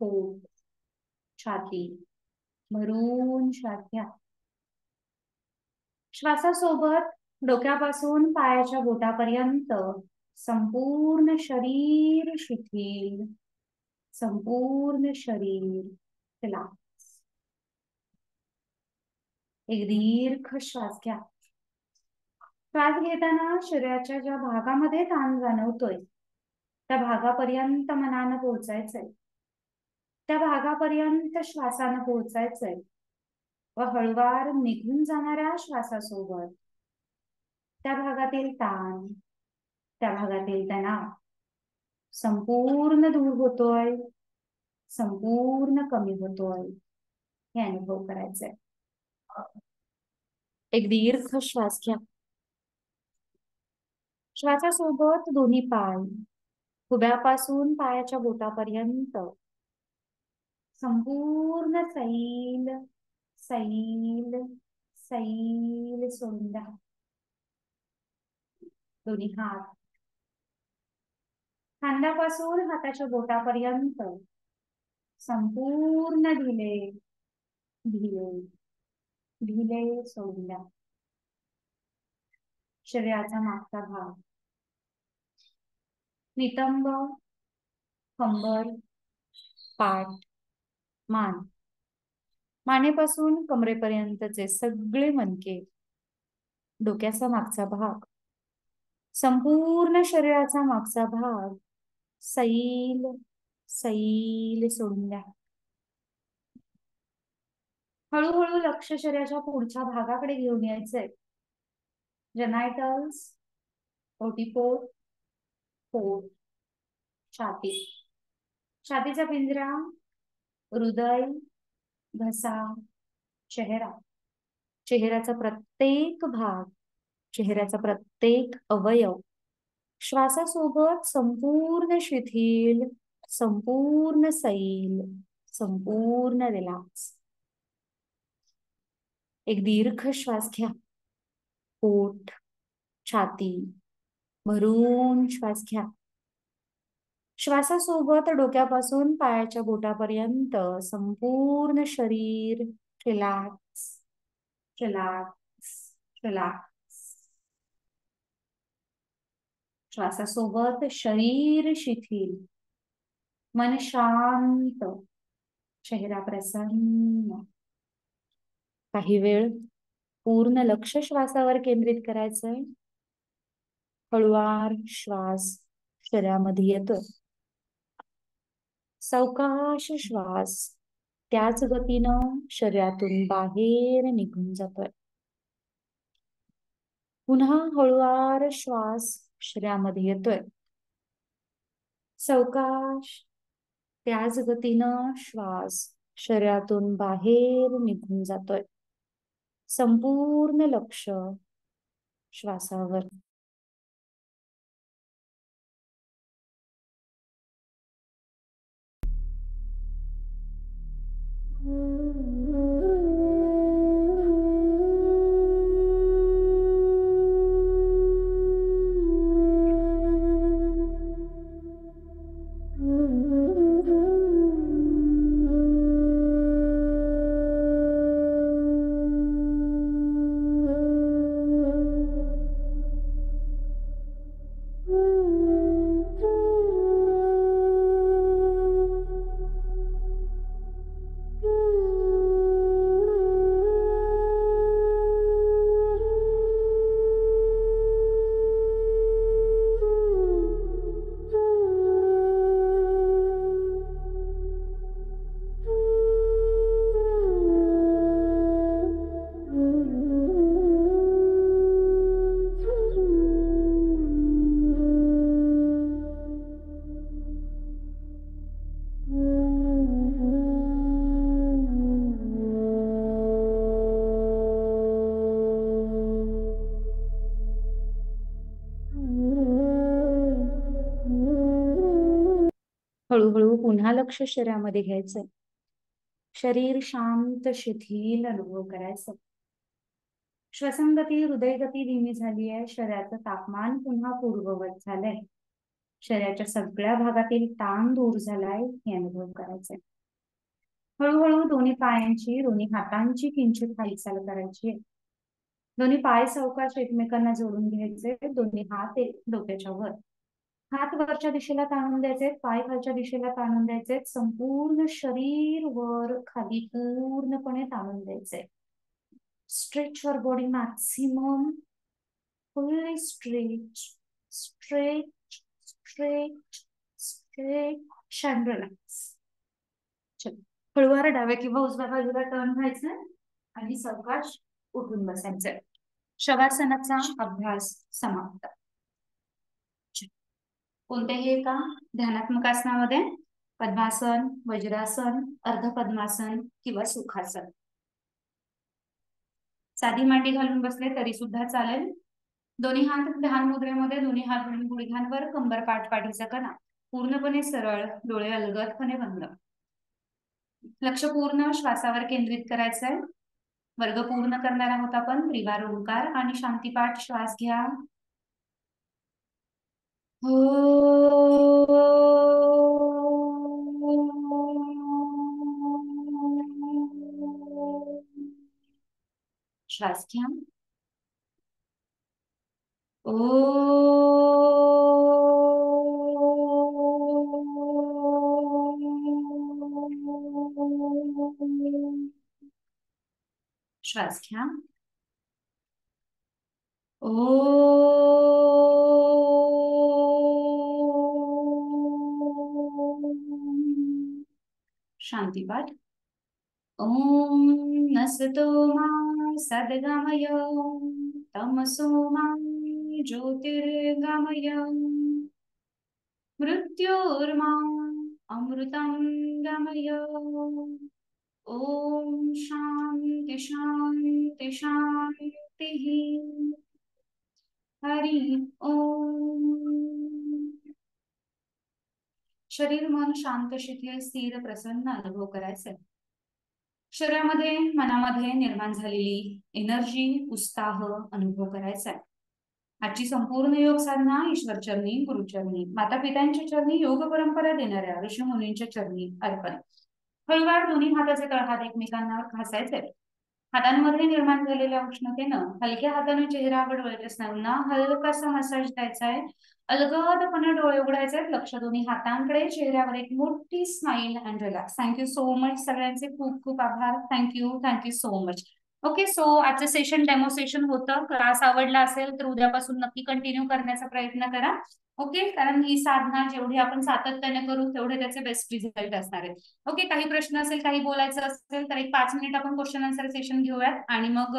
पोट, छाती भरून श्वास घ्या. श्वासासोबत डोक्यापासून पायाच्या बोटापर्यंत संपूर्ण शरीर शिथिल, संपूर्ण शरीर रिलॅक्स. एक दीर्घ श्वास घ्या. श्वास घेताना शरीराच्या ज्या भागामध्ये ताण जाणवतोय त्या भागापर्यंत मनानं पोहोचायचंय. त्या भागापर्यंत श्वासानं पोहोचायचंय व हळुवार निघून जाणाऱ्या श्वासासोबत त्या भागातील ताण, त्या भागातील तणाव संपूर्ण दूर होतोय, संपूर्ण कमी होतोय हे अनुभव करायचंय. एक दीर्घ श्वास घ्या. श्वासासोबत दोन्ही पाय खुब्यापासून पायाच्या बोटापर्यंत संपूर्ण सैल सैल सैल सोडून द्या. दोन्ही हात खांद्यापासून हाताच्या बोटापर्यंत संपूर्ण ढिले, भिले, भिले सोडून द्या. शरीराचा मागचा भाग, नितंब, कंबर, पाठ, मान, मानेपासून कमरेपर्यंतचे सगळे मणके, डोक्याचा मागचा भाग, संपूर्ण शरीराचा मागचा भाग सैल सैल सोडून द्या. हळूहळू लक्ष शरीराच्या पुढच्या भागाकडे घेऊन यायचंय. जेनायटल्स, ओटीपोट, पोट, छाती, छातीचा पिंजरा, हृदय, घसा, चेहरा, चेहऱ्याचा प्रत्येक भाग, चेहऱ्याचा प्रत्येक अवयव श्वासासोबत संपूर्ण शिथिल, संपूर्ण सैल, संपूर्ण रिलॅक्स. एक दीर्घ श्वास घ्या. पोट, छाती, भरून श्वास घ्या. श्वासासोबत डोक्यापासून पायाच्या बोटापर्यंत संपूर्ण शरीर रिलॅक्स, रिलॅक्स, रिलॅक्स. श्वासासोबत शरीर शिथिल, मन शांत, चेहरा प्रसन्न. काही वेळ पूर्ण लक्ष श्वासावर केंद्रित करायचंय. हळुवार श्वास शरीरामध्ये येतोय. सावकाश श्वास त्याच गतीनं शरीरातून बाहेर निघून जातोय. पुन्हा हळुवार श्वास शरीरामध्ये येतोय. सावकाश त्याच गतीनं श्वास शरीरातून बाहेर निघून जातोय. संपूर्ण लक्ष श्वासावर. हळूहळू पुन्हा लक्ष शरीरामध्ये घ्यायचं. शरीर शांत शिथिल अनुभव करायचं. श्वसनगती, हृदयगती धीमी झाली आहे. शरीराचं तापमान पुन्हा पूर्ववत झालंय. शरीराच्या सगळ्या भागातील ताण दूर झालाय हे अनुभव करायचंय. हळूहळू दोन्ही पायांची, दोन्ही हातांची किंचित हालचाल करायची. दोन्ही पाय सावकाश एकमेकांना जोडून घ्यायचे. दोन्ही हात डोक्याच्या वर. हात वरच्या दिशेला ताणून द्यायचे, पाय खालच्या दिशेला ताणून द्यायचे. संपूर्ण शरीर वर खाली पूर्णपणे ताणून द्यायचे. Stretch your body maximum. Fully stretch, stretch, stretch, stretch and relax. चल, हळूवार डाव्या किंवा उजव्या बाजूला टर्न व्हायचं आणि सावकाश उठून बसायचंय. शवासनाचा अभ्यास समाप्त. कोणत्याही एका ध्यानात्मक आसनामध्ये पद्मासन, वज्रासन, अर्ध पद्मासन किंवा सुखासन. साधी मांडी घालून बसले तरी सुद्धा चालेल. दोन्ही हात ध्यान मुद्रेमध्ये, दोन्ही हात गुडघ्यांवर, कंबर पाठ पाठीचा कणा पूर्णपणे सरळ, डोळे अलगदपणे बंद. लक्ष पूर्ण श्वासावर केंद्रित करायचंय. वर्ग पूर्ण करणार आहोत आपण. त्रिवार ओंकार आणि शांतीपाठ श्वास घ्या. श्वास घ्या. ओ. श्वास घ्या. ओ. शांती पाठ. ओम नसतो मा सद्गमय तमसो मा ज्योतिर्गमय मृत्योर्मा अमृतं गमय. ओम शांति शांति शांति. हरि ओम. शरीर मन शांत शिथिल स्थिर प्रसन्न अनुभव करायचे. शरीरामध्ये मनामध्ये निर्माण झालेली एनर्जी उत्साह अनुभव करायचा आहे. आजची संपूर्ण योग साधना ईश्वर चरणी गुरुचरणी माता पित्यांच्या चरणी योग परंपरा देणाऱ्या ऋषी मुनींच्या चरणी अर्पण. हळूवार दोन्ही हाताचे तळहात एकमेकांना घासायचे. हातांमध्ये निर्माण झालेल्या उष्णतेनं हलक्या हाताने चेहरा बडवळत असताना हलकासा मसाज द्यायचा आहे. अलगदपणे डोळे उघडायचे. लक्ष दोन्ही हातांकडे. चेहऱ्यावर एक मोठी smile and relax. Thank you so much सगळ्यांचे खूप खूप आभार. Thank you so much. Okay, so आजचं सेशन डेमो सेशन होतं. क्लास आवडला असेल तर उद्यापासून नक्की कंटिन्यू करण्याचा प्रयत्न करा. ओके, कारण ही साधना जेवढी आपण सातत्याने करू तेवढे त्याचे बेस्ट रिझल्ट असणार आहेत. ओके, काही प्रश्न असेल काही बोलायचं असेल तर एक 5 मिनिट आपण क्वेश्चन आन्सर सेशन घेऊयात आणि मग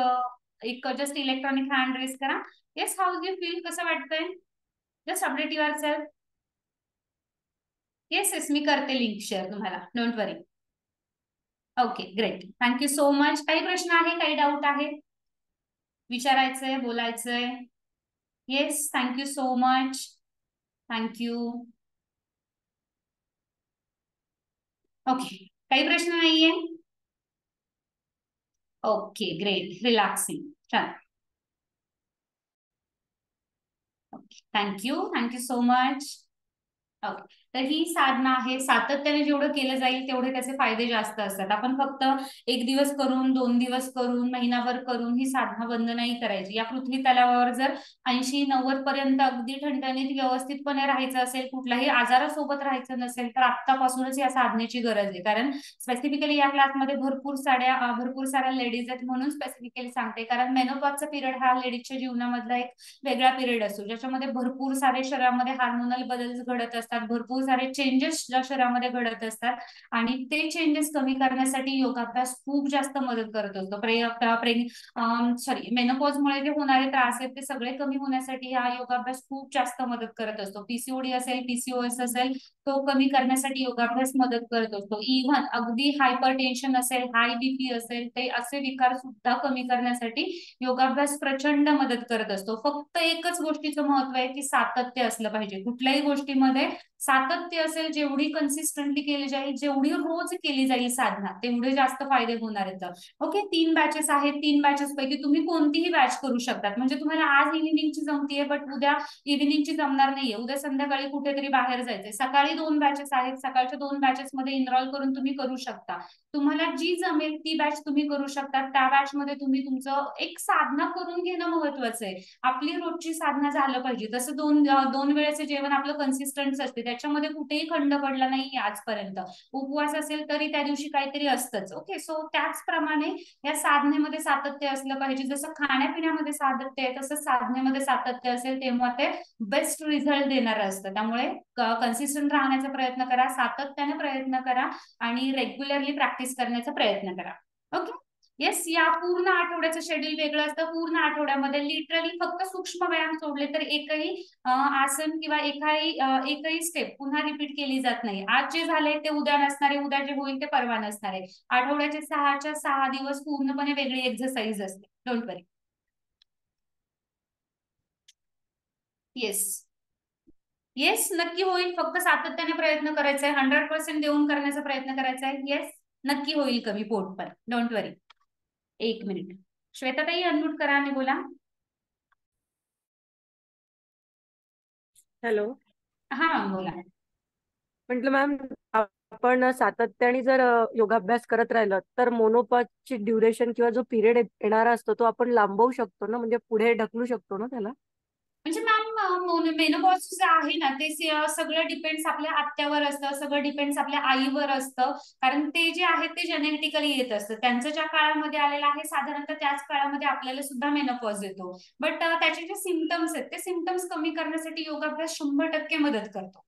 एक जस्ट इलेक्ट्रॉनिक हँड रेस करा. येस, हाऊ यू फील, कसं वाटतंय? Just update yourself. Yes, मी करते लिंक शेअर तुम्हाला, don't worry. Okay, great, thank you so much. काही प्रश्न आहे, काही डाऊट आहे, विचारायचंय, बोलायचंय? Yes, thank you so much. Thank you. Okay, काही प्रश्न नाहीये? ओके, ग्रेट, रिलॅक्सिंग, छान. Okay, thank you so much. Okay, तर ही साधना आहे. सातत्याने जेवढं केलं जाईल तेवढे त्याचे फायदे जास्त असतात. आपण फक्त एक दिवस करून 2 दिवस करून महिनाभर करून ही साधना बंद नाही करायची. या पृथ्वी तलावावर जर 80-90 पर्यंत अगदी ठणठणीत व्यवस्थितपणे राहायचं असेल, कुठल्याही आजारासोबत राहायचं नसेल तर आत्तापासूनच या साधनेची गरज आहे. कारण स्पेसिफिकली या क्लासमध्ये भरपूर साऱ्या लेडीज आहेत म्हणून स्पेसिफिकली सांगते. कारण मेनोपॉजचा पिरियड हा लेडीजच्या जीवनामधला एक वेगळा पिरियड असतो, ज्याच्यामध्ये भरपूर सारे शरीरामध्ये हार्मोनल बदल घडत असतात, भरपूर सारे चेंजेस ज्या शरीरामध्ये घडत असतात आणि ते चेंजेस कमी करण्यासाठी योगाभ्यास खूप जास्त मदत करत असतो. मेनोपॉजमुळे जे होणारे त्रास आहेत ते सगळे कमी होण्यासाठी हा योगाभ्यास खूप जास्त मदत करत असतो. पीसीओडी असेल, पीसीओएस असेल, तो कमी करण्यासाठी योगाभ्यास मदत करत असतो. इव्हन अगदी हायपर टेन्शन असेल, हाय बीपी असेल, ते असे विकार सुद्धा कमी करण्यासाठी योगाभ्यास प्रचंड मदत करत असतो. फक्त एकच गोष्टीचं महत्व आहे की सातत्य असलं पाहिजे. कुठल्याही गोष्टीमध्ये सातत्य असेल, जेवढी कन्सिस्टंटली केली जाईल, जेवढी रोज केली जाईल साधना, तेवढे जास्त फायदे होणार आहेत. ओके, 3 बॅचेस आहेत. 3 बॅचेस पैकी तुम्ही कोणतीही बॅच करू शकतात. म्हणजे तुम्हाला आज इव्हिनिंगची जमतीये बट उद्या इव्हिनिंगची जमणार नाहीये, उद्या संध्याकाळी कुठेतरी बाहेर जायचंय, सकाळी 2 बॅचेस आहेत. सकाळच्या 2 बॅचेस मध्ये इनरोल करून तुम्ही करू शकता. तुम्हाला जी जमेल ती बॅच तुम्ही करू शकता. त्या बॅच मध्ये तुम्ही तुमचं एक साधना करून घेणं महत्वाचं आहे. आपली रोजची साधना झालं पाहिजे. तसं दोन वेळेचे जेवण आपलं कन्सिस्टन्स असते, त्याच्यामध्ये कुठेही खंड पडला नाही आजपर्यंत. उपवास असेल तरी त्या दिवशी काहीतरी असतंच. ओके, सो त्याचप्रमाणे या साधनेमध्ये सातत्य असलं पाहिजे. जसं खाण्यापिण्यामध्ये सातत्य आहे तसं साधनेमध्ये सातत्य असेल तेव्हा ते बेस्ट रिझल्ट देणार असतं. त्यामुळे कन्सिस्टंट राहण्याचा प्रयत्न करा, सातत्याने प्रयत्न करा आणि रेग्युलरली प्रॅक्टिस करण्याचा प्रयत्न करा. ओके, येस, या पूर्ण आठवड्याचं शेड्यूल वेगळं असतं. पूर्ण आठवड्यामध्ये लिटरली फक्त सूक्ष्म व्यायाम सोडले तर एकही आसन किंवा एकही स्टेप पुन्हा रिपीट केली जात नाही. आज जे झाले ते उद्या नसणारे, उद्या जे होईल ते परवा नसणारे. आठवड्याचे 6च्या 6 दिवस पूर्णपणे वेगळी एक्सरसाइज असते. Don't worry. येस येस, नक्की होईल. फक्त सातत्याने प्रयत्न करायचा आहे. 100% देऊन करण्याचा प्रयत्न करायचा आहे. येस, नक्की होईल कमी पोट पण. Don't worry. 1 मिनिट, श्वेताताई अनम्यूट करा आणि बोला. हॅलो, हा बोला. म्हटलं मॅम, आपण सातत्याने जर योगाभ्यास करत राहिलं तर मोनोपॉजची ड्युरेशन किंवा जो पिरियड येणारा असतो तो आपण लांबवू शकतो ना, म्हणजे पुढे ढकलू शकतो ना त्याला. म्हणजे मॅम मेनोपॉज जे आहे ना ते सगळं डिपेंड्स आपल्या आत्यावर असतं, सगळं डिपेंड्स आपल्या आईवर असतं. कारण ते जे आहे ते जेनेटिकली येत असतं. त्यांचं ज्या काळामध्ये आलेलं आहे साधारणतः त्याच काळामध्ये आपल्याला सुद्धा मेनोपॉज येतो. बट त्याचे जे सिमटम्स आहेत ते सिमटम्स कमी करण्यासाठी योगाभ्यास 100% मदत करतो.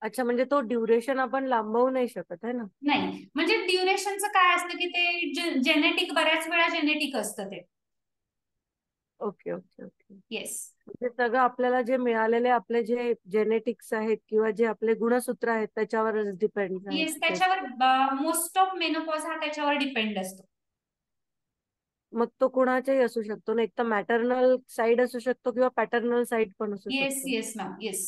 अच्छा, म्हणजे तो ड्युरेशन आपण लांबवू नाही शकत आहे ना. नाही म्हणजे ड्युरेशनचं काय असतं की ते जेनेटिक, बऱ्याच वेळा जेनेटिक असतं ते. Okay okay okay. येस. म्हणजे सगळं आपल्याला जे मिळालेले आपले जे जेनेटिक्स आहेत किंवा जे आपले गुणसूत्र आहेत त्याच्यावरच डिपेंड आहे येस, ते. त्याच्यावर मोस्ट ऑफ मेनोपॉज हा त्याच्यावर डिपेंड असतो. मग तो कुणाचाही असू शकतो ना, एक तर मॅटर्नल साईड असू शकतो किंवा पॅटर्नल साईड पण असू येस शकतो. Yes ma'am, yes.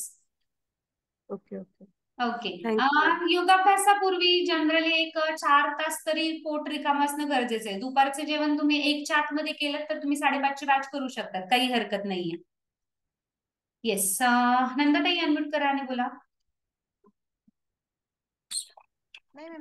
Okay okay. Okay. Thank you. योगाभ्यासापूर्वी जनरली एक 4 तास तरी पोट रिकाम असणं गरजेचं आहे. दुपारचं जेवण तुम्ही 1च्या आतमध्ये केलं तर तुम्ही 5:30ची बॅच करू शकतात, काही हरकत नाहीये. येस. नंदाताई अनम्यूट करा आणि बोला. नाही